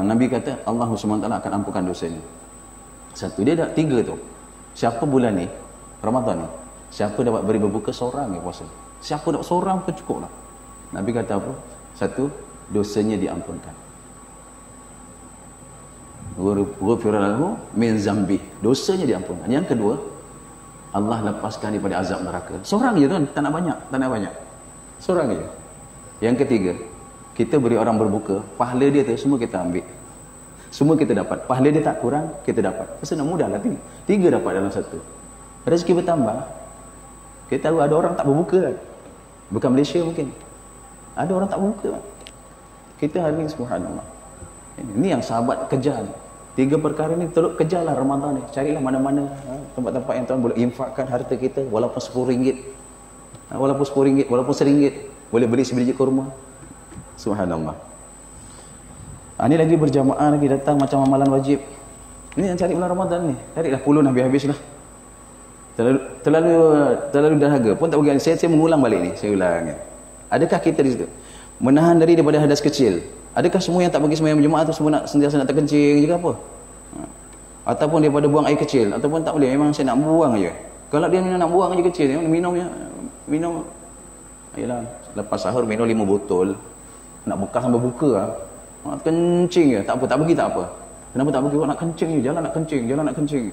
Nabi kata Allah SWT akan ampunkan dosanya. Satu, dia dah 3 tu. Siapa bulan ni, Ramadan ni, siapa dapat beri berbuka seorang yang puasa. Siapa dapat seorang pun cukup lah. Nabi kata apa? Satu, dosanya diampunkan. Ghufira lahu min zambi, dosanya diampunkan. Yang kedua, Allah lepaskan daripada azab neraka. Seorang je tuan, tak nak banyak. Seorang je. Yang ketiga, kita beri orang berbuka, pahala dia tu semua kita ambil. Semua kita dapat. Pahala dia tak kurang, kita dapat. Senang mudah lah. 3 dapat dalam satu. Rezeki bertambah. Kita tahu ada orang tak berbuka kan? Bukan Malaysia mungkin. Ada orang tak berbuka kan? Kita hari ni subhanallah. Ini yang sahabat kejar ni. 3 perkara ni teruk kejarlah Ramadan ni. Carilah mana-mana tempat-tempat yang tuan boleh infakkan harta kita, walaupun RM10. Walaupun RM10, walaupun RM1. Boleh beli sebiji kurma. Subhanallah. Ini lagi berjamaah lagi datang macam amalan wajib. Ini yang cari bulan Ramadan ni. Carilah pulun habis-habis lah. Terlalu dahaga pun tak pergi. Saya mengulang balik ni. Saya ulang ni. Adakah kita di situ menahan diri daripada hadas kecil? Adakah semua yang tak pergi sembahyang berjemaah tu semua nak sentiasa nak terkencing je ke apa? Ataupun daripada buang air kecil, ataupun tak boleh, memang saya nak buang aje. Kalau dia nak buang aje kecil, minum ayolah, lepas sahur minum 5 botol. Nak bekas sampai buka lah. Kencing je, tak apa, tak pergi tak apa. Kenapa tak pergi? Nak kencing je, jalan nak kencing.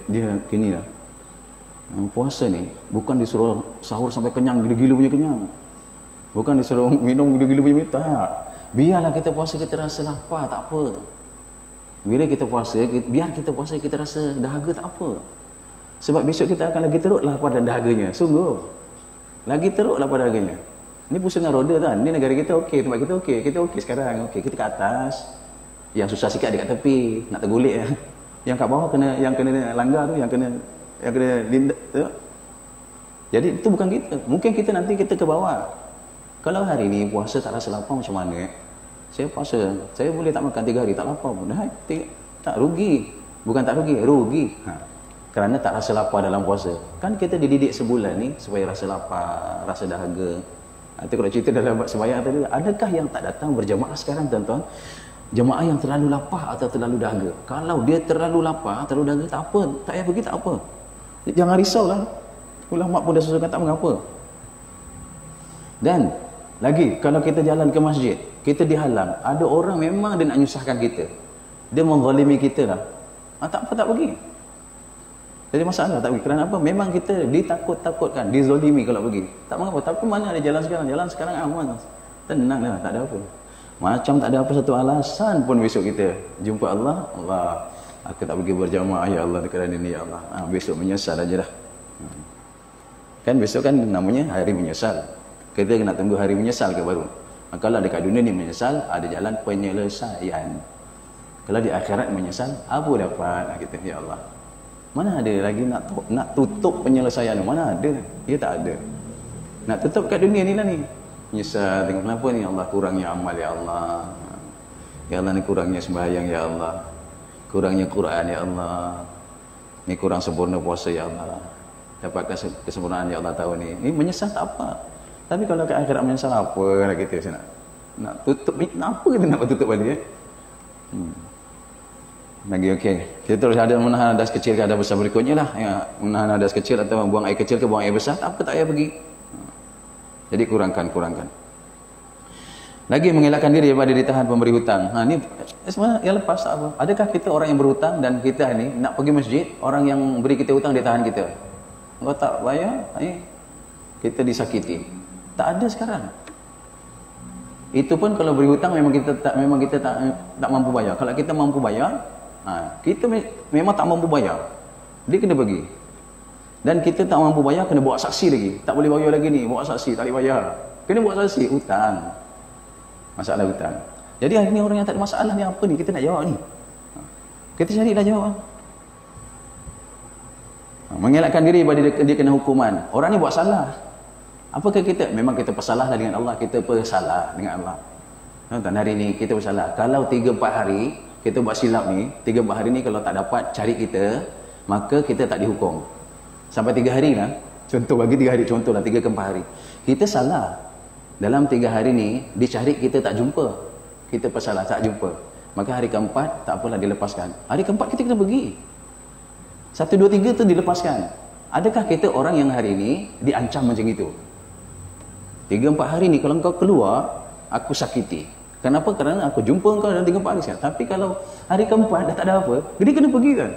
Dia gini lah. Puasa ni bukan disuruh sahur sampai kenyang, gila-gila punya kenyang. Bukan disuruh minum gila-gila punya tak. Biarlah kita puasa kita rasa lapar, tak apa. Bila kita puasa, biar kita puasa kita rasa dahaga, tak apa. Sebab besok kita akan lagi teruk lapar dan dahaganya. Sungguh. Lagi teruk lapar dahaganya. Ni pusing dengan roda kan. Ni negara kita okey, tempat kita okey. Kita okey sekarang. Okey, kita kat atas. Yang susah sikit dekat tepi, nak tergulik. Yang kat bawah yang kena langgar tu, yang kena linda tu. Jadi itu bukan kita. Mungkin kita nanti kita ke bawah. Kalau hari ni puasa tak rasa lapar macam mana? Saya puasa, saya boleh tak makan 3 hari tak lapar pun. Tak rugi. Bukan tak rugi, rugi. Kerana tak rasa lapar dalam puasa. Kan kita dididik sebulan ni supaya rasa lapar, rasa dahaga. Itu kalau cerita dalam sembahyang tadi, adakah yang tak datang berjemaah sekarang tuan-tuan? Jemaah yang terlalu lapar atau terlalu dahaga? Kalau dia terlalu lapar, terlalu dahaga, tak apa. Tak payah pergi, tak apa. Jangan risaulah. Ulama pun dah susahkan, tak mengapa. Dan lagi, kalau kita jalan ke masjid, kita dihalang. Ada orang memang dia nak nyusahkan kita. Dia menzalimi kita lah. Tak apa, tak pergi. Jadi masalah tak pergi. Kerana apa? Memang kita ditakut-takutkan, dizalimi kalau pergi. Tak mengapa. Tapi mana ada jalan sekarang? Jalan sekarang aman. Tenang lah, tak ada apa. Macam tak ada apa satu alasan pun besok kita jumpa Allah. Allah, aku tak pergi berjamaah ya Allah kerana ini ya Allah. Besok menyesal aja dah. Kan besok kan namanya hari menyesal. Kita nak tunggu hari menyesal ke baru. Kalau dekat dunia ni menyesal, ada jalan penyelesaian. Kalau di akhirat menyesal, apa dapat kita ya Allah. Mana ada lagi nak tutup penyelesaian? Mana ada? Dia tak ada. Nak tutup kat dunia ni lah ni. Menyesal tengok kenapa ni Allah kurangnya amal ya Allah. Ya Allah ni kurangnya sembahyang ya Allah. Kurangnya Quran ya Allah. Ni kurang sempurna puasa ya Allah. Dapatkan kesempurnaan ya Allah tahun ni. Ni menyesal tak apa. Tapi kalau kat akhirat menyesal apa nak kita nak tutup ni apa kita nak tutup balik Lagi okey. Kita terus ada menahan hadas kecil ke hadas besar berikutnya lah. Ya, menahan hadas kecil atau buang air kecil ke buang air besar, tak apa, tak payah pergi. Jadi kurangkan. Lagi mengelakkan diri daripada ditahan pemberi hutang. Ni sebenarnya yang lepas tak apa. Adakah kita orang yang berhutang dan kita ni nak pergi masjid, orang yang beri kita hutang dia tahan kita? Kalau tak bayar, kita disakiti. Tak ada sekarang. Itu pun kalau beri hutang memang kita tak mampu bayar. Kalau kita mampu bayar, kita memang tak mampu bayar. Dia kena pergi. Dan kita tak mampu bayar, kena bawa saksi lagi. Tak boleh bayar lagi ni, bawa saksi, tak boleh bayar. Kena bawa saksi, hutang. Masalah hutang. Jadi hari ni orang yang tak ada masalah ni apa ni? Kita nak jawab ni. Kita carilah jawab. Mengelakkan diri daripada dia kena hukuman. Orang ni buat salah. Apakah kita? Memang kita bersalah dengan Allah. Kita bersalah dengan Allah. Tuan, hari ni kita bersalah. Kalau 3-4 hari kita buat silap ni, 3-4 hari ni kalau tak dapat cari kita, maka kita tak dihukum. Sampai 3 hari lah. Contoh bagi 3 hari, contoh lah 3 ke 4 hari. Kita salah. Dalam 3 hari ni, dicari kita tak jumpa. Kita bersalah, tak jumpa. Maka hari keempat, tak apalah dilepaskan. Hari keempat kita kena pergi. 1, 2, 3 tu dilepaskan. Adakah kita orang yang hari ni diancam macam itu? 3-4 hari ni kalau kau keluar, aku sakiti. Kenapa? Kerana aku jumpa kau dalam 3-4 hari sekarang. Tapi kalau hari keempat dah tak ada apa, dia kena pergi kan?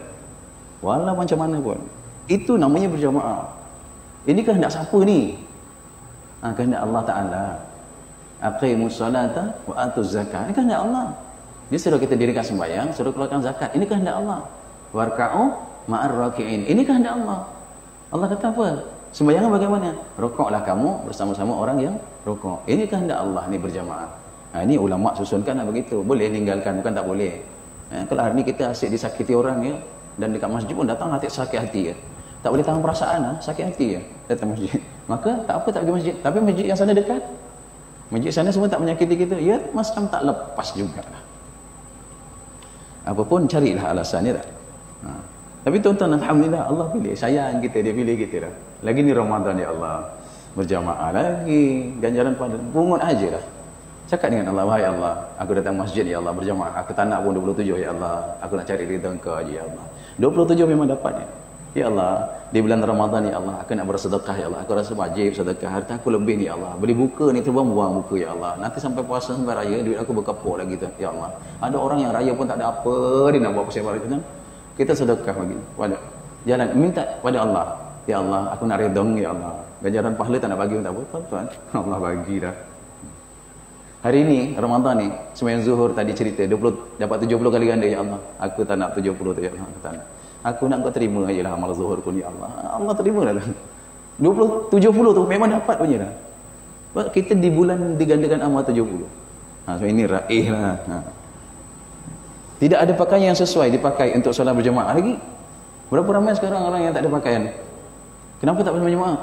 Walau macam mana pun. Itu namanya berjamaah. Ini kehendak siapa ni? Kehendak Allah Ta'ala. Aqimus salata wa atuz zakat. Ini kehendak Allah. Dia suruh kita dirikan sembahyang, suruh keluarkan zakat. Ini kehendak Allah. Warka'u ma'ar raki'in. Ini kehendak Allah. Allah kata apa? Sembahyang bagaimana? Rukuklah kamu bersama-sama orang yang rukuk. Ini kehendak Allah ni berjamaah. Ini ulama susunkan begitu. Boleh tinggalkan, bukan tak boleh. Kalau hari ni kita asyik disakiti orang ya, dan dekat masjid pun datang hati sakit hati ya. Tak boleh tahan perasaan sakit hati ya datang masjid. Maka tak apa, tak pergi masjid. Tapi masjid yang sana dekat, masjid sana semua tak menyakiti kita, ya macam tak lepas jugalah. Apapun carilah alasannya tak. Tapi tuan-tuan, alhamdulillah Allah pilih, sayang kita, dia pilih kita dah. Lagi ni Ramadan ya Allah, berjamaah lagi, ganjaran pada pungut aja dah. Cakap dengan Allah, wahai Allah, aku datang masjid ya Allah, berjamaah, aku tak nak pun 27 ya Allah, aku nak cari ridha Engkau aja ya Allah. 27 memang dapatnya. Ya Allah, di bulan Ramadan ya Allah, aku nak bersedekah ya Allah, aku rasa wajib sedekah, harta aku lebih ni ya Allah. Beli buka ni terbuang-buang buka ya Allah. Nanti sampai puasa sampai raya duit aku berkepuk lagi tu ya Allah. Ada orang yang raya pun tak ada apa, dia nak buat persiapan itu kan. Kita sedekah bagi pada jalan minta pada Allah. Ya Allah, aku nak redha ya Allah. Ganjaran pahala tak nak bagi pun tak apa, tuan-tuan. Allah bagi dah. Hari ini Ramadan ni sembahyang zuhur tadi cerita 20 dapat 70 kali ganda ya Allah. Aku tak nak 70 tu ya Allah, tak nak. Aku nak kau terima ajalah amal zuhur pun ya Allah. Allah terima dah. 20 70 tu memang dapat punya dah. Sebab kita di bulan digandakan amal 70. So ini raih lah. Tidak ada pakaian yang sesuai dipakai untuk solat berjemaah lagi. Berapa ramai sekarang orang yang tak ada pakaian? Kenapa tak pernah berjemaah?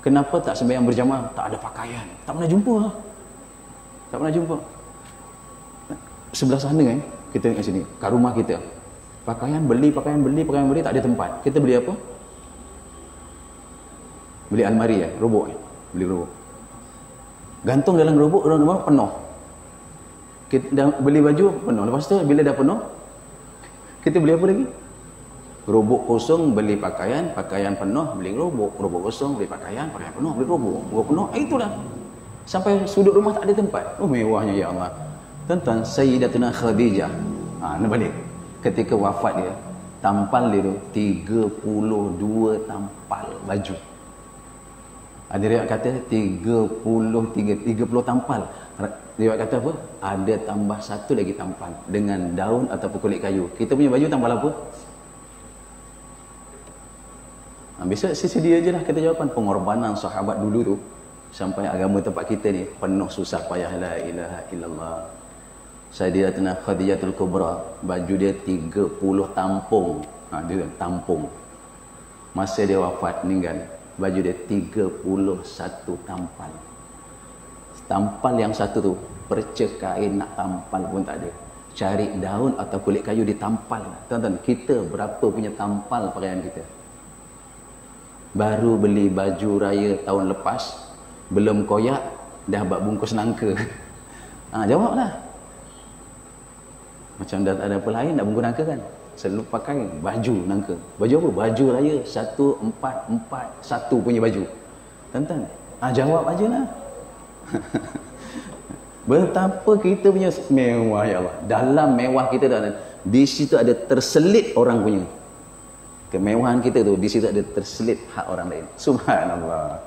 Kenapa tak sembahyang berjemaah? Tak ada pakaian. Tak pernah jumpa. Tak pernah jumpa. Sebelah sana kita tengok sini, kat rumah kita. Pakaian beli, tak ada tempat. Kita beli apa? Beli almari robok beli robok. Gantung dalam robok, orang penuh. Kita dah beli baju penuh. Lepas tu bila dah penuh, kita beli apa lagi? Robok kosong beli pakaian, pakaian penuh beli robok, robok kosong beli pakaian, pakaian penuh beli robok, robok penuh. Itulah. Sampai sudut rumah tak ada tempat. Oh mewahnya ya Allah. Tuan-tuan, Sayyidatuna Khadijah. Nak balik. Ketika wafat dia, tampal dia tu 32 tampal baju. Ada riwayat kata 30 tampal. Riwayat kata apa? Ada tambah satu lagi tampal dengan daun ataupun kulit kayu. Kita punya baju tampal apa? Besok sisi dia je lah kita jawapan pengorbanan sahabat dulu tu sampai agama tempat kita ni penuh susah payah. La ilaha illallah. Sayyidatuna Khadijatul Kubra, baju dia 30 tampung. Dia tampung. Masa dia wafat meninggal, baju dia 31 tampal. Tampal yang satu tu, perca kain nak tampal pun tak ada. Cari daun atau kulit kayu ditampal. Tuan-tuan, kita berapa punya tampal pakaian kita? Baru beli baju raya tahun lepas, belum koyak, dah buat bungkus nangka. Jawablah. Macam dah tak ada apa lain nak bungkus nangka kan? Selalu pakai baju nangka. Baju apa? Baju raya 1441 punya baju. Tuan-tuan, jawab aja lah. Betapa kita punya mewah ya Allah. Dalam mewah kita dah, di situ ada terselit orang punya. Kemewahan kita tu, di situ ada terselit hak orang lain. Subhanallah.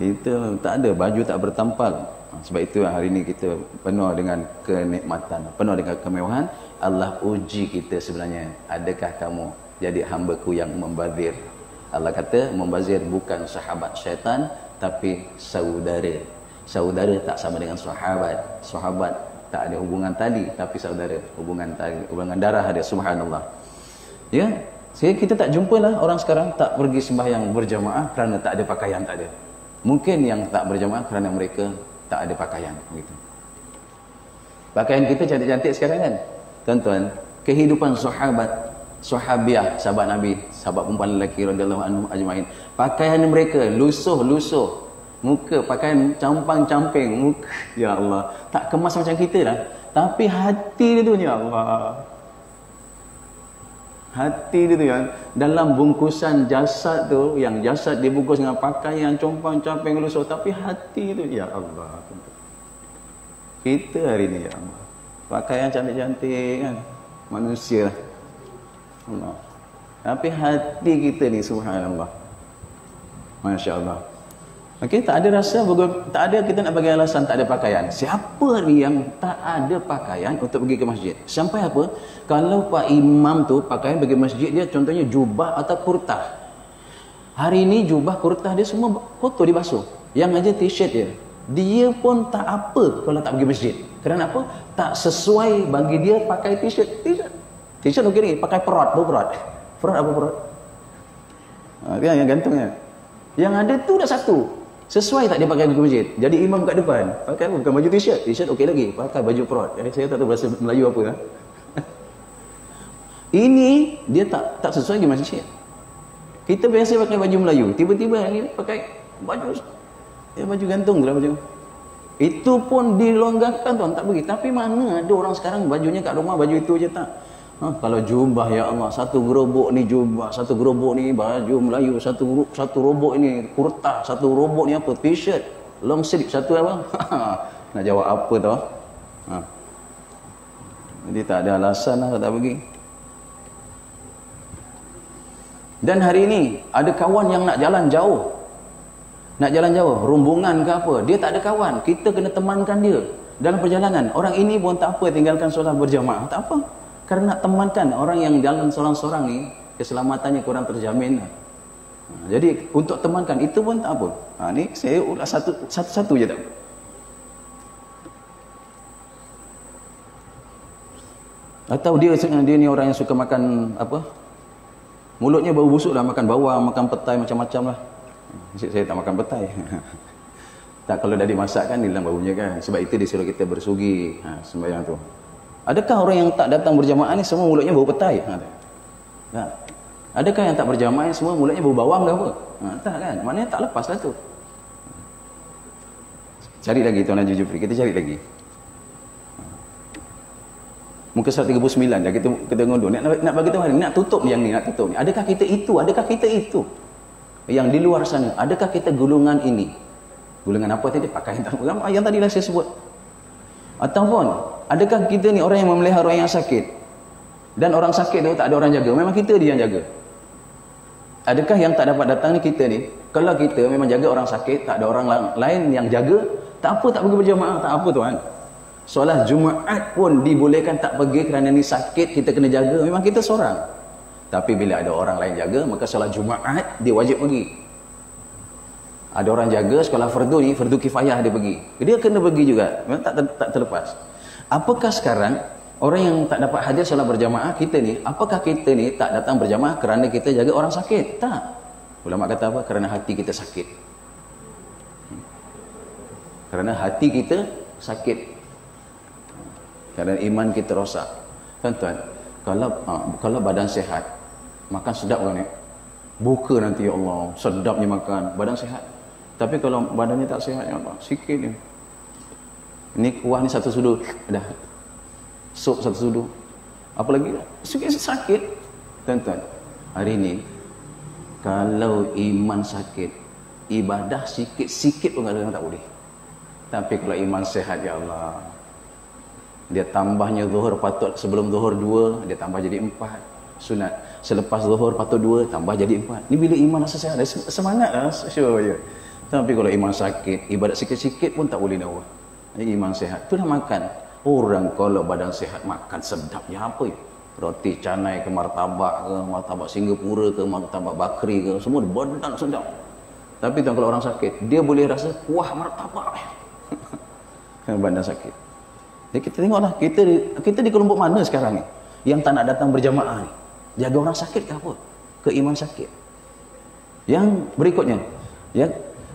Kita tak ada baju tak bertampal. Sebab itu hari ini kita penuh dengan kenikmatan, penuh dengan kemewahan. Allah uji kita sebenarnya. Adakah kamu jadi hamba-Ku yang membazir? Allah kata membazir bukan sahabat syaitan, tapi saudara. Saudara tak sama dengan sahabat. Sahabat tak ada hubungan tali, tapi saudara hubungan tali, hubungan darah ada. Subhanallah. Ya, kita tak jumpalah orang sekarang tak pergi sembahyang berjamaah kerana tak ada pakaian, tak ada. Mungkin yang tak berjamaah kerana mereka tak ada pakaian, begitu. Pakaian kita cantik-cantik sekarang kan, tuan-tuan. Kehidupan sahabat, sahabiah, sahabat Nabi, sahabat perempuan lelaki radhiyallahu anhum ajmain, pakaian mereka lusuh-lusuh, muka pakaian campang-camping, muka, ya Allah, tak kemas macam kita dah, tapi hati dia tu, ya Allah, hati dia tu yang dalam bungkusan jasad tu, yang jasad dibungkus dengan pakaian compang-camping lusuh, tapi hati tu, ya Allah. Kita hari ni, ya Allah, pakaian cantik-cantik kan, manusia Allah, tapi hati kita ni subhanallah, Masya Allah. Okey, tak ada rasa, tak ada kita nak bagi alasan tak ada pakaian. Siapa ni yang tak ada pakaian untuk pergi ke masjid? Sampai apa? Kalau Pak Imam tu pakaian pergi masjid dia contohnya jubah atau kurtah. Hari ni jubah kurtah dia semua kotor dibasuh. Yang aja t-shirt dia pun tak apa kalau tak pergi masjid. Kerana apa? Tak sesuai bagi dia pakai t-shirt. T-shirt okey ni, pakai perot, perot. Perot apa perot? Kan yang gantungnya. Yang ada tu dah satu. Sesuai tak dia pakai pergi masjid? Jadi imam kat depan, pakai bukan baju t-shirt. T-shirt okey lagi, pakai baju perot. Saya tak tahu bahasa Melayu apa lah. Ini dia tak sesuai pergi masjid. Kita biasa pakai baju Melayu, tiba-tiba ni pakai baju baju gantung tu lah baju. Itu pun dilonggarkan tuan, tak pergi. Tapi mana ada orang sekarang bajunya kat rumah baju itu je tak. Kalau jubah, ya Allah, satu gerobok ni jubah, satu gerobok ni baju Melayu, satu robok ni kurta, satu robok ni apa, t-shirt, long sleeve, satu apa. Nak jawab apa tau. Jadi tak ada alasan lah tak pergi. Dan hari ini ada kawan yang nak jalan jauh, rombongan ke apa, dia tak ada kawan, kita kena temankan dia dalam perjalanan. Orang ini pun tak apa tinggalkan solat berjamaah, tak apa, kerana nak temankan orang yang jalan seorang-seorang ni, keselamatannya kurang terjamin. Jadi untuk temankan itu pun tak apa. Ni saya ulas satu-satu je tak. Atau dia ni orang yang suka makan apa, mulutnya bau busuk lah, makan bawang, makan petai, macam-macam lah. Saya tak makan petai. Tak, kalau dah dimasak kan hilang baunya kan. Sebab itu disuruh kita bersugi sembahyang tu. Adakah orang yang tak datang berjamaah ni semua mulutnya bau petai? Tak. Adakah yang tak berjamaah ni semua mulutnya bau bawang ke apa? Tak kan? Maknanya tak lepas lah tu. Cari lagi Tuan Haji Jufri, kita cari lagi. Muka surat 39 dah kita ngunduh. Nak bagi tahu hari ni, nak tutup ni yang ni, nak tutup ni. Adakah kita itu? Adakah kita itu? Yang di luar sana, adakah kita golongan ini? Golongan apa tadi? Pakaian tak apa? Yang tadilah saya sebut. Ataupun adakah kita ni orang yang memelihara orang yang sakit? Dan orang sakit tu tak ada orang jaga, memang kita dia yang jaga. Adakah yang tak dapat datang ni kita ni? Kalau kita memang jaga orang sakit, tak ada orang lain yang jaga, tak apa tak pergi berjamaah, tak apa tuan. Solat Jumaat pun dibolehkan tak pergi kerana ni sakit, kita kena jaga, memang kita seorang. Tapi bila ada orang lain jaga, maka solat Jumaat dia wajib pergi. Ada orang jaga sekolah fardu ni, fardu kifayah dia pergi, dia kena pergi juga, memang tak terlepas. Apakah sekarang orang yang tak dapat hadir solat berjamaah kita ni, apakah kita ni tak datang berjamaah kerana kita jaga orang sakit? Tak. Ulama kata apa? Kerana hati kita sakit. Kerana hati kita sakit. Kerana iman kita rosak. Tuan-tuan, kalau badan sehat, makan sedap kan ni? Buka nanti, ya Allah, sedapnya makan, badan sehat. Tapi kalau badannya tak sehat, ya Allah, sikit ni. Ini kuah ni satu sudu, dah. Sup satu sudu. Apa lagi? Sikit sakit. Tuan-tuan, hari ni kalau iman sakit, ibadah sikit-sikit pun kadang-kadang tak boleh. Tapi kalau iman sehat, ya Allah, dia tambahnya zuhur patut sebelum zuhur 2, dia tambah jadi 4 sunat. Selepas zuhur patut 2, tambah jadi 4. Ni bila iman rasa sehat, semangat lah, sure je. Tapi kalau iman sakit, ibadat sikit-sikit pun tak boleh dah. Ini iman sehat, tu dah makan. Orang kalau badan sehat makan sedapnya apa ya? Roti canai ke, martabak ke, martabak Singapura ke, martabak bakri ke, semua badan sedap. Tapi tuan, kalau orang sakit, dia boleh rasa kuah martabak. Kerana badan sakit. Jadi kita tengoklah, kita di kelompok mana sekarang ni? Yang tak nak datang berjamaah ni. Jaga orang sakit ke apa? Ke iman sakit. Yang berikutnya, ya,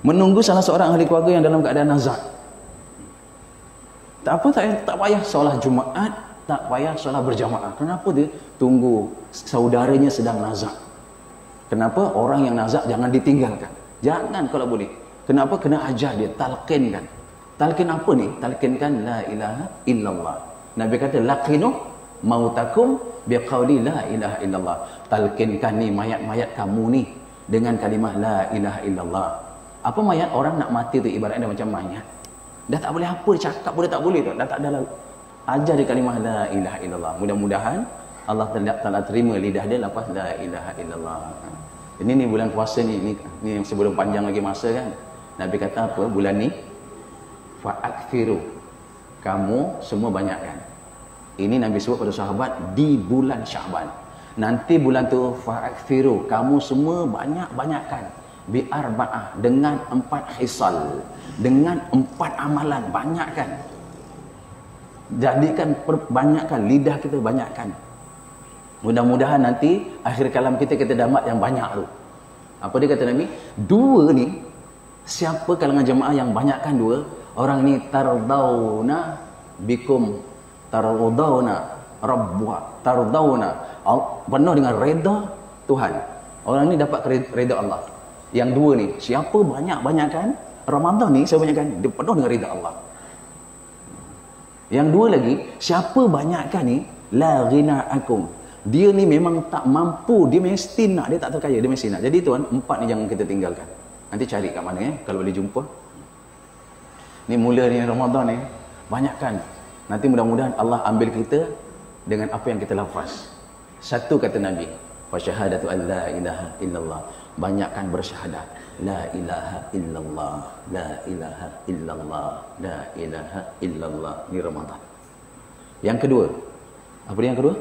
menunggu salah seorang ahli keluarga yang dalam keadaan nazak. Tak apa, tak payah solat Jumaat, tak payah solat berjamaah. Kenapa dia? Tunggu saudaranya sedang nazak. Kenapa? Orang yang nazak jangan ditinggalkan. Jangan kalau boleh. Kenapa? Kena ajar dia, talqinkan. Talqin apa ni? Talqinkan la ilaha illallah. Nabi kata laqinu mautakum biqauli la ilaha illallah. Talqinkan ni mayat-mayat kamu ni dengan kalimah la ilaha illallah. Apa mayat? Orang nak mati tu ibaratnya macam mayat. Dah tak boleh apa cakap pun dah tak boleh tu. Dah tak ada lah. Ajar dia kalimah la ilaha illallah. Mudah-mudahan Allah Taala terima lidah dia lepas la ilaha illallah. Ini bulan puasa ni sebelum panjang lagi masa kan. Nabi kata apa? Bulan ni fa'akfiru. Kamu semua banyakkan. Ini Nabi sebut pada sahabat di bulan Syaban. Nanti bulan tu fa'akfiru. Kamu semua banyak-banyakkan. Bi'arba'ah. Dengan 4 hisal. Dengan 4 amalan. Banyakkan. Jadikan banyakkan. Lidah kita banyakkan. Mudah-mudahan nanti akhir kalam kita dapat yang banyak tu. Apa dia kata Nabi? 2 ni, siapa kalangan jemaah yang banyakkan 2, orang ni tardawna bikum, tardawna rabbwa, tardawna, penuh dengan reda Tuhan. Orang ni dapat reda Allah. Yang 2 ni, siapa banyakkan Ramadan ni, saya banyakkan, dia penuh dengan reda Allah. Yang 2 lagi, siapa banyakkan ni, la ghina'akum. Dia ni memang tak mampu, dia mesti nak, dia tak terkaya, dia mesti nak. Jadi tuan, 4 ni jangan kita tinggalkan. Nanti cari kat mana kalau boleh jumpa. Ni mula ni Ramadan ni, banyakkan. Nanti mudah-mudahan Allah ambil kita dengan apa yang kita lafaz. Satu kata Nabi, wa syahadatu an la ilaha illallah. Banyakkan bersyahadat, la ilaha illallah, la ilaha illallah, la ilaha illallah. Ni Ramadan. Yang kedua, apa dia yang kedua?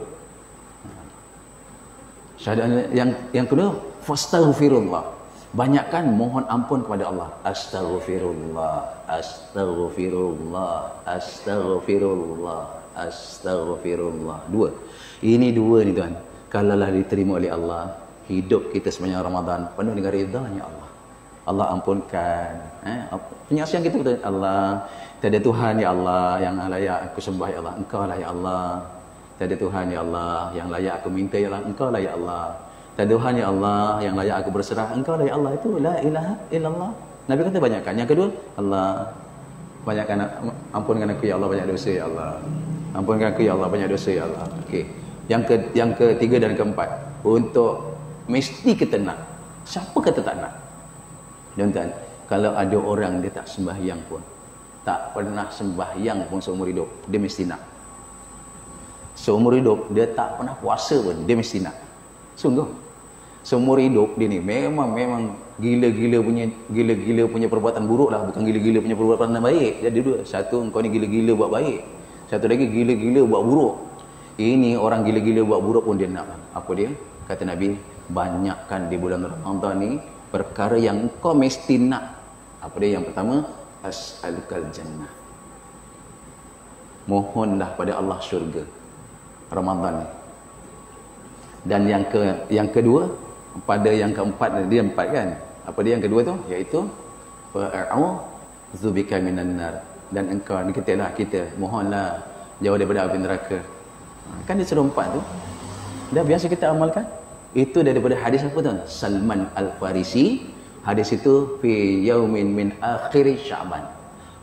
Syahadat yang kedua, fastaghfirullah. Banyakkan mohon ampun kepada Allah. Astaghfirullah, astaghfirullah, astaghfirullah, astaghfirullah. 2. Ini 2 ni tuan. Kalaulah diterima oleh Allah, hidup kita sepanjang Ramadan penuh dengan ridhanya Allah. Allah ampunkan penyaksian kita kepada Allah. Tiada Tuhan ya Allah yang layak aku sembah ya Allah. Engkau lah ya Allah. Tiada Tuhan ya Allah yang layak aku minta ya Allah. Engkau lah ya Allah. Tiada Tuhan ya Allah yang layak aku berserah. Engkau lah ya Allah. Itu la ilaha illallah. Nabi kata banyakkan. Yang kedua, Allah banyakkan, ampunkan aku ya Allah banyak dosa ya Allah. Ampunkan aku ya Allah banyak dosa ya Allah. Okey. Yang ketiga dan keempat, untuk mesti kita nak. Siapa kata tak nak? Tuan-tuan, kalau ada orang dia tak sembahyang pun, tak pernah sembahyang pun seumur hidup, dia mesti nak. Seumur hidup dia tak pernah puasa pun, dia mesti nak. Sungguh. Seumur hidup dia ni memang gila-gila punya perbuatan buruk lah, bukan gila-gila punya perbuatan baik. Jadi 2, satu engkau ni gila-gila buat baik, satu lagi gila-gila buat buruk. Ini orang gila-gila buat buruk pun dia nak. Apa dia? Kata Nabi, banyakkan di bulan Ramadan ni perkara yang engkau mesti nak. Apa dia? Yang pertama, as'alukal jannah. Mohonlah pada Allah syurga Ramadan ni. Dan yang kedua, pada yang keempat, dia 4 kan? Apa dia yang kedua tu? Iaitu fa'a'udzu bika minan nar. Dan engkau ni kita mohonlah jauh daripada api neraka. Kan dia suruh 4 tu. Dah biasa kita amalkan. Itu daripada hadis apa tu? Salman Al-Farisi. Hadis itu fi yaumin min akhir Sya'ban.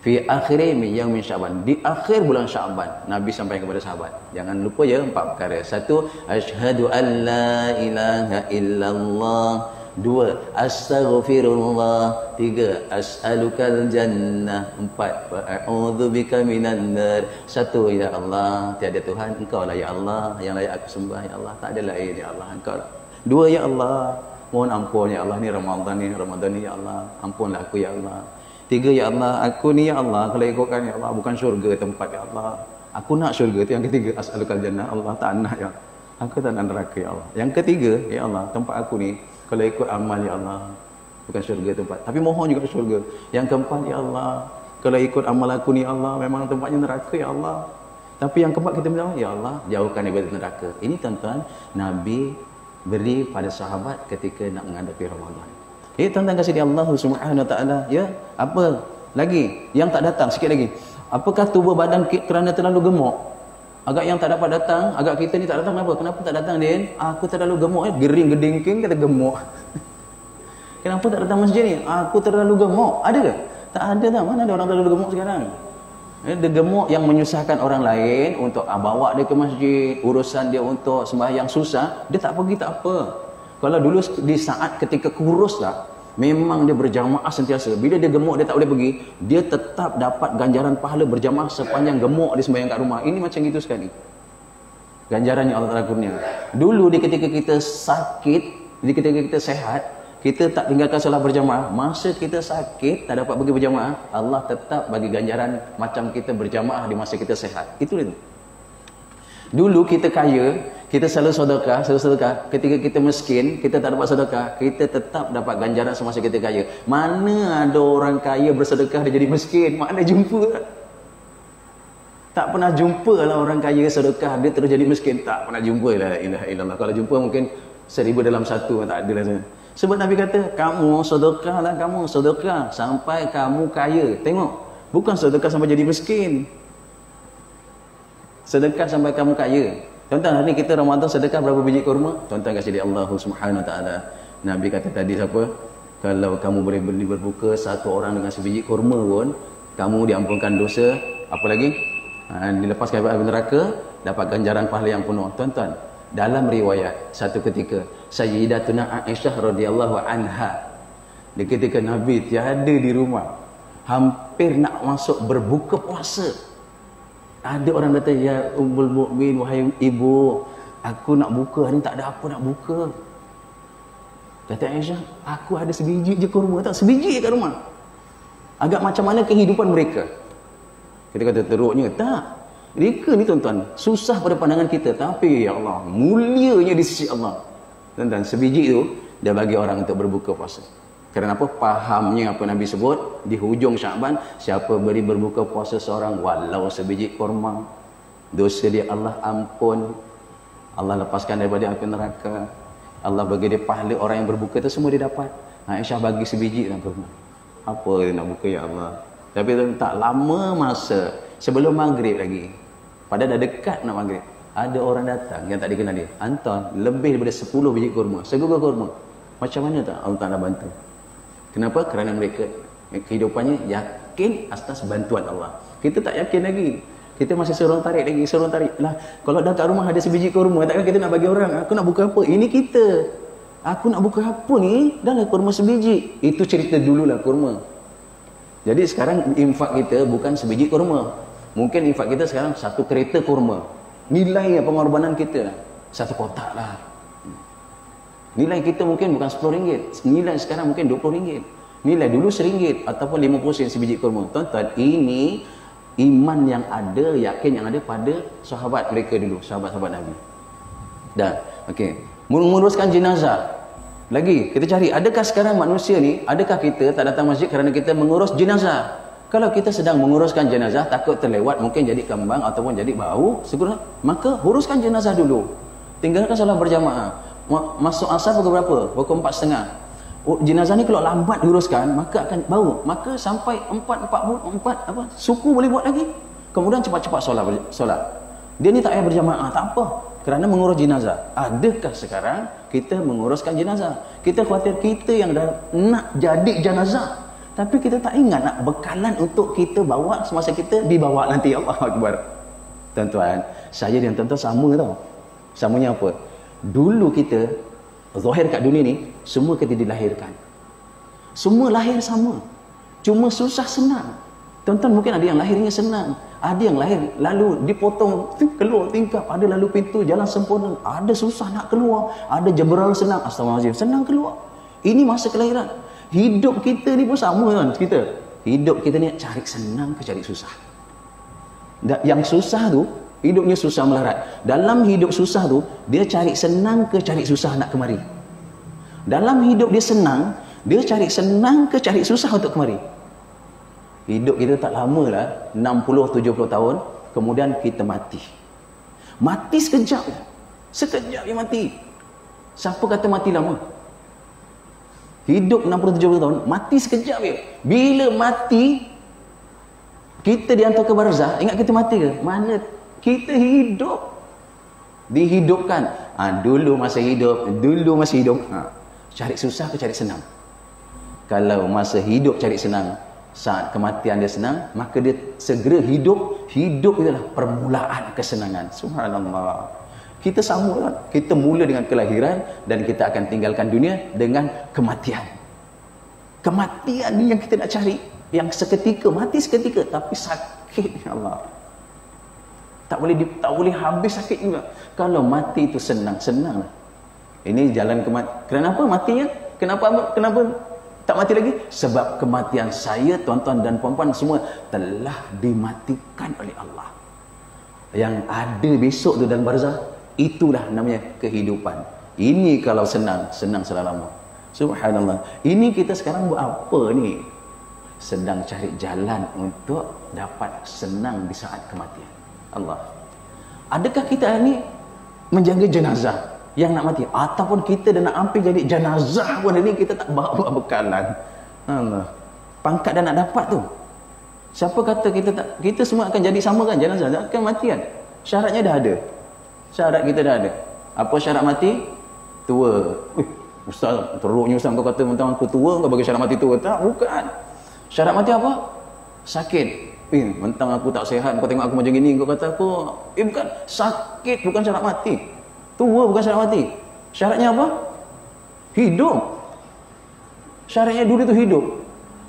Fi akhiri min yaumin Sya'ban. Di akhir bulan Sya'ban Nabi sampaikan kepada sahabat. Jangan lupa ya 4 perkara. 1, asyhadu an la ilaha illallah. 2, astaghfirullah. 3, as'alukal jannah. 4, a'udzu bika minan nar. 1, ya Allah, tiada Tuhan, engkau lah ya Allah yang layak aku sembah ya Allah, tak ada lain ya Allah, engkau lah. 2, ya Allah, mohon ampun ya Allah, ni Ramadan ni ya Allah, ampunlah aku ya Allah. 3, ya Allah, aku ni ya Allah, kalau ikutkan ya Allah, bukan syurga tempat ya Allah, aku nak syurga. Itu yang ketiga, as'alukal jannah. Allah tak nak ya, aku tak nak neraka ya Allah. Yang ketiga, ya Allah, tempat aku ni kalau ikut amal ya Allah, bukan syurga tempat, tapi mohon juga syurga. Yang keempat, ya Allah, Kalau ikut amal aku ni ya Allah, memang tempatnya neraka ya Allah. Tapi yang keempat kita bilang, ya Allah, jauhkan daripada neraka. Ini tuan-tuan, Nabi beri pada sahabat ketika nak menghadapi Ramadan. Tuan-tuan kasih di Allah Subhanahu Wa Taala. Ya, apa lagi yang tak datang? Sikit lagi. Apakah tubuh badan kerana terlalu gemuk? Agak yang tak dapat datang, agak kita ni tak datang kenapa? Kenapa tak datang, Din? Aku terlalu gemuk, gering gedingking kata gemuk. Kenapa tak datang masjid ni? Aku terlalu gemuk. Ada ke? Tak ada tak. Mana ada orang terlalu gemuk sekarang? Dia gemuk yang menyusahkan orang lain untuk bawa dia ke masjid, urusan dia untuk sembahyang susah, dia tak pergi tak apa. Kalau dulu di saat ketika kurus lah, memang dia berjamaah sentiasa. Bila dia gemuk dia tak boleh pergi, dia tetap dapat ganjaran pahala berjamaah sepanjang gemuk dia sembahyang kat rumah. Ini macam gitu sekali. Ganjarannya Allah Taala kurnia. Dulu di ketika kita sakit, di ketika kita sehat, kita tak tinggalkan solat berjamaah. Masa kita sakit, tak dapat pergi berjamaah, Allah tetap bagi ganjaran macam kita berjamaah di masa kita sehat. Itu dia. Dulu kita kaya, kita selalu sedekah. Ketika kita miskin, kita tak dapat sedekah, kita tetap dapat ganjaran semasa kita kaya. Mana ada orang kaya bersedekah dia jadi miskin? Mana jumpa? Tak pernah jumpa lah orang kaya sedekah dia terus jadi miskin. Tak pernah jumpa lah. Ilaha illallah. Kalau jumpa mungkin 1000 dalam 1, tak ada lah. Sebab Nabi kata, kamu sedekah sampai kamu kaya. Tengok, bukan sedekah sampai jadi miskin. Sedekah sampai kamu kaya. Tuan-tuan, hari ni kita Ramadan sedekah berapa biji kurma? Tuan-tuan kasih di Allah Subhanahu Wa Taala. Nabi kata tadi siapa? Kalau kamu boleh beli berbuka satu orang dengan sebiji kurma pun, kamu diampunkan dosa. Apa lagi? Dilepaskan dari neraka, dapat ganjaran pahala yang penuh. Tuan-tuan, dalam riwayat satu ketika Sayyidatuna Aisyah radhiyallahu anha, di ketika Nabi tiada di rumah, hampir nak masuk berbuka puasa, ada orang kata, ya Ummul Mukmin, wahai ibu, aku nak buka hari ni, tak ada apa nak buka. Kata Aisyah, aku ada sebiji je kurma, tak sebiji kat rumah. Agak macam mana kehidupan mereka? Kita kata teruknya, tak. Mereka ni tuan-tuan, susah pada pandangan kita, tapi ya Allah, mulianya di sisi Allah. Tuan-tuan, sebiji tu dia bagi orang untuk berbuka puasa. Kerana apa? Fahamnya apa Nabi sebut di hujung Syaban, siapa beri berbuka puasa seorang walau sebiji kurma, dosa dia Allah ampun, Allah lepaskan daripada api neraka, Allah bagi dia pahala. Orang yang berbuka tu semua dia dapat. Aisyah bagi sebiji dalam kurma. Apa dia nak buka ya Allah? Tapi tak lama masa sebelum maghrib lagi, padahal dah dekat nak maghrib, ada orang datang yang tak dikenal dia, hantar lebih daripada 10 biji kurma, segugah kurma. Macam mana tak Allah Ta'ala bantu? Kenapa? Kerana mereka kehidupannya yakin atas bantuan Allah. Kita tak yakin lagi, kita masih sorong tarik lah. Kalau dah kat rumah ada sebiji kurma, takkan kita nak bagi orang? Aku nak buka apa? Ini kita, aku nak buka apa ni? Dah lah kurma sebiji. Itu cerita dululah kurma. Jadi sekarang infak kita bukan sebiji kurma, mungkin infak kita sekarang 1 kereta kurma. Nilai pengorbanan kita 1 kotak lah. Nilai kita mungkin bukan RM10, nilai sekarang mungkin RM20. Nilai dulu RM1 ataupun 50 sen sebiji kurma. Tuan-tuan, ini iman yang ada, yakin yang ada pada sahabat mereka dulu, sahabat-sahabat Nabi. Dan okey, menguruskan jenazah. Lagi kita cari, adakah sekarang manusia ni, adakah kita tak datang masjid kerana kita mengurus jenazah? Kalau kita sedang menguruskan jenazah, takut terlewat, mungkin jadi kembang ataupun jadi bau, segera, maka uruskan jenazah dulu. Tinggalkan solat berjamaah. Masuk asar pukul berapa? Pukul 4.30. Jenazah ni kalau lambat diuruskan, maka akan bau. Maka sampai 4 apa? Suku boleh buat lagi. Kemudian cepat-cepat solat. Dia ni tak payah berjamaah, tak apa. Kerana mengurus jenazah. Adakah sekarang kita menguruskan jenazah? Kita khawatir kita yang dah nak jadi jenazah, tapi kita tak ingat nak bekalan untuk kita bawa semasa kita dibawa nanti. Allah Akbar. Tuan-tuan, saya dan tuan-tuan sama tau. Samanya apa? Dulu kita zahir kat dunia ni, semua kita dilahirkan, semua lahir sama, cuma susah senang. Tuan-tuan, mungkin ada yang lahirnya senang, ada yang lahir lalu dipotong keluar tingkap, ada lalu pintu jalan sempurna, ada susah nak keluar, ada jebral senang, astagfirullahaladzim, senang keluar. Ini masa kelahiran. Hidup kita ni pun sama kan. Hidup kita ni cari senang ke cari susah. Yang susah tu, hidupnya susah melarat. Dalam hidup susah tu, dia cari senang ke cari susah nak kemari. Dalam hidup dia senang, dia cari senang ke cari susah untuk kemari. Hidup kita tak lama lah, 60-70 tahun, kemudian kita mati. Mati sekejap. Sekejap dia mati. Siapa kata mati lama? Hidup 60-70 tahun, mati sekejap dia. Bila mati, kita dihantar ke barzah, ingat kita mati ke? Mana? Kita hidup. Dihidupkan. Dulu masa hidup. Cari susah ke cari senang? Kalau masa hidup cari senang, saat kematian dia senang, maka dia segera hidup. Hidup itulah permulaan kesenangan. Subhanallah. Kita sama kan? Kita mula dengan kelahiran dan kita akan tinggalkan dunia dengan kematian. Kematian ni yang kita nak cari. Yang seketika, mati seketika, tapi sakit, ya Allah. Tak boleh habis sakit juga. Kalau mati itu senang-senang lah. Ini jalan kematian. Kenapa matinya? Kenapa tak mati lagi? Sebab kematian saya, tuan-tuan dan puan-puan semua, telah dimatikan oleh Allah. Yang ada besok tu dalam barzah, itulah namanya kehidupan. Ini kalau senang selama. Subhanallah. Ini kita sekarang buat apa ni? Sedang cari jalan untuk dapat senang di saat kematian. Allah. Adakah kita ni menjaga jenazah yang nak mati, ataupun kita dah nak hampir jadi jenazah pun ini kita tak bawa bekalan? Allah. Pangkat dah nak dapat tu. Siapa kata kita semua akan jadi sama kan jenazah? Akan mati kan? Syaratnya dah ada. Syarat kita dah ada. Apa syarat mati? Tua. Ustaz, teruknya Ustaz kau kata mentang aku tua kau bagi syarat mati tua. Tak, bukan. Syarat mati apa? Sakit. Mentang aku tak sihat, kau tengok aku macam gini, kau kata aku, bukan, sakit bukan syarat mati. Tua bukan syarat mati. Syaratnya apa? Hidup. Syaratnya dulu tu hidup.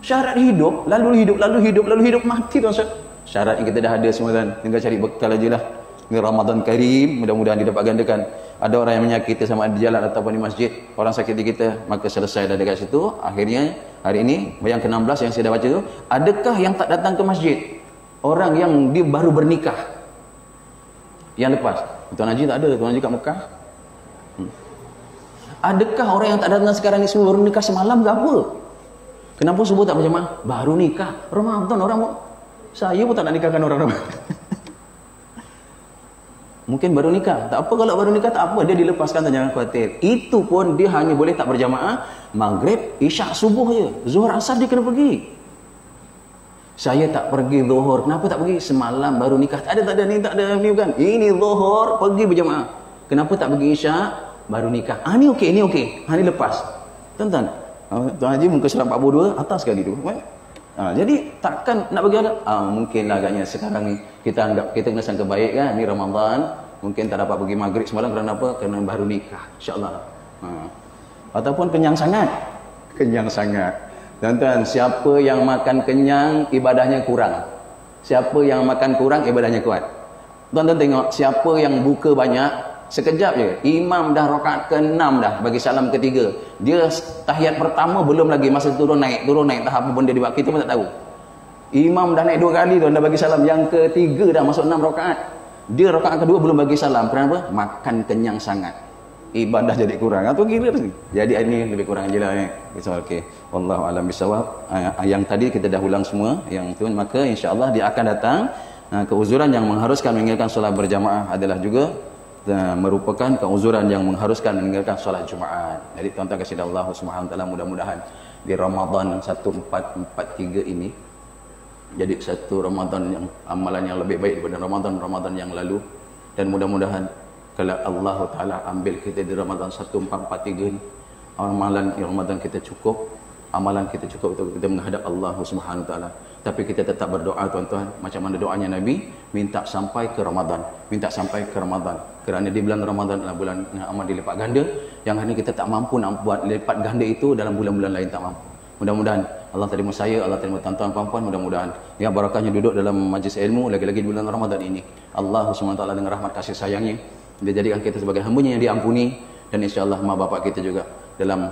Syarat hidup, lalu hidup, mati tu. Syarat yang kita dah ada semua kan. Tinggal cari bekal aje lah. Ini Ramadan Karim, mudah-mudahan didapat gandakan. Ada orang yang menyakiti sama di jalan ataupun di masjid, orang sakiti kita, maka selesai dah dekat situ. Akhirnya hari ini yang ke-16 yang saya dah baca tu, adakah yang tak datang ke masjid? Orang yang dia baru bernikah. Yang lepas. Tuan Haji tak ada, Tuan Haji kat Mekah. Adakah orang yang tak datang sekarang ni semua baru nikah semalam ke apa? Kenapa subuh tak berjamaah? Baru nikah. Ramadan orang saya pun tak nak nikahkan orang Ramadan. Mungkin baru nikah. Tak apa kalau baru nikah, tak apa. Dia dilepaskan, jangan khawatir. Itu pun dia hanya boleh tak berjamaah maghrib, isyak, subuh je. Zuhur, asar dia kena pergi. Saya tak pergi zuhur. Kenapa tak pergi? Semalam baru nikah. Tak ada ni bukan. Ini zuhur, pergi berjamaah. Kenapa tak pergi isyak? Baru nikah. Ni okey, ni okey. Ni lepas. Tuan-tuan, Tuan Haji muka surat 42, atas sekali tu. Jadi takkan nak bagi ada? Mungkinlah agaknya sekarang ni kita anggap kita kena sangka baik kan, ni Ramadan, mungkin tak dapat pergi maghrib semalam kerana apa? Kerana baru nikah, insya-Allah. Ataupun kenyang sangat. Tuan-tuan, siapa yang makan kenyang ibadahnya kurang. Siapa yang makan kurang ibadahnya kuat. Tuan-tuan tengok, siapa yang buka banyak, sekejap je imam dah rakaat ke-6 dah bagi salam ketiga, dia tahiyat pertama belum lagi, masa turun naik tahap apa benda dia buat kita pun tak tahu. Imam dah naik 2 kali tu dah bagi salam, yang ketiga dah masuk 6 rakaat, dia rakaat kedua belum bagi salam. Kenapa? Makan kenyang sangat, ibadah jadi kurang. Atau kira ni, jadi ini lebih kurang je lah okey, wallahu alam bisawab. Yang tadi kita dah ulang semua yang tu, maka insya-Allah dia akan datang. Keuzuran yang mengharuskan meninggalkan solat berjamaah adalah juga merupakan keuzuran yang mengharuskan meninggalkan solat Jumaat. Jadi tuan-tuan kasih Allah Subhanahu taala, mudah-mudahan di Ramadan 1443 ini jadi satu Ramadan yang amalan yang lebih baik daripada Ramadan yang lalu, dan mudah-mudahan kalau Allah taala ambil kita di Ramadan 1443 ini, amalan Ramadan kita cukup, untuk kita menghadap Allah Subhanahu taala. Tapi kita tetap berdoa tuan-tuan, macam mana doanya Nabi, minta sampai ke Ramadan. Kerana di bulan Ramadan adalah bulan yang amat dilipat ganda, yang hari ini kita tak mampu nak buat lipat ganda itu dalam bulan-bulan lain, tak mampu. Mudah-mudahan Allah terima saya, Allah terima tuan-tuan puan-puan, mudah-mudahan ya barakahnya duduk dalam majlis ilmu lagi-lagi di bulan Ramadan ini. Allah SWT dengan rahmat kasih sayangnya, dia jadikan kita sebagai hamba-Nya yang diampuni, dan insya-Allah mak bapak kita juga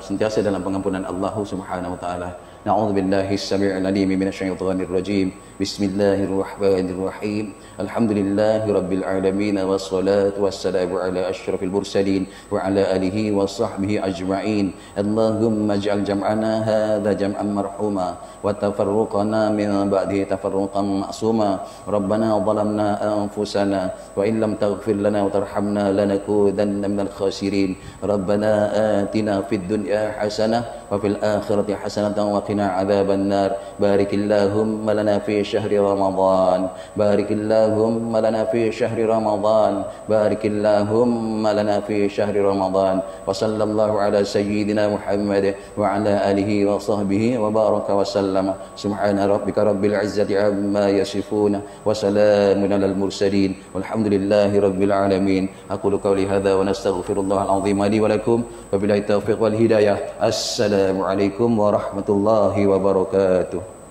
sentiasa dalam pengampunan Allah Subhanahu wa taala. Na'udzu billahi as-sami'il 'alim minasyaitonir rajim. Bismillahirrahmanirrahim. Alhamdulillahi rabbil alamin wassalatu wassalamu ala asyrafil mursalin wa ala alihi wa sahbihi ajma'in. Allahumma ij'al jam'ana hadza jam'an marhuma wa tafarruqana min ba'dihi tafarruqan ma'suma. Rabbana zalamna anfusana wa in lam taghfir lana wa tarhamna lanakudanna minal khasirin. Rabbana atina fid dunya hasanah wa fil akhirati hasanatan wa qina adzaban nar. Barikillahumma lana fi syahri Ramadan. Barikillahumma lana fi syahri Ramadan. Barikillahumma lana fi syahri Ramadan. Wa sallallahu ala sayyidina Muhammad wa ala alihi wa sahbihi wa baraka wa sallama. Subhana rabbika rabbil izzati amma yasifuna wa salamun alal mursalin walhamdulillahi rabbil alamin. Aqulu qawli hadza wa nastaghfirullahal azim li wa lakum wa billahi taufiq wal hidayah. Assalamu alaikum warahmatullahi wabarakatuh.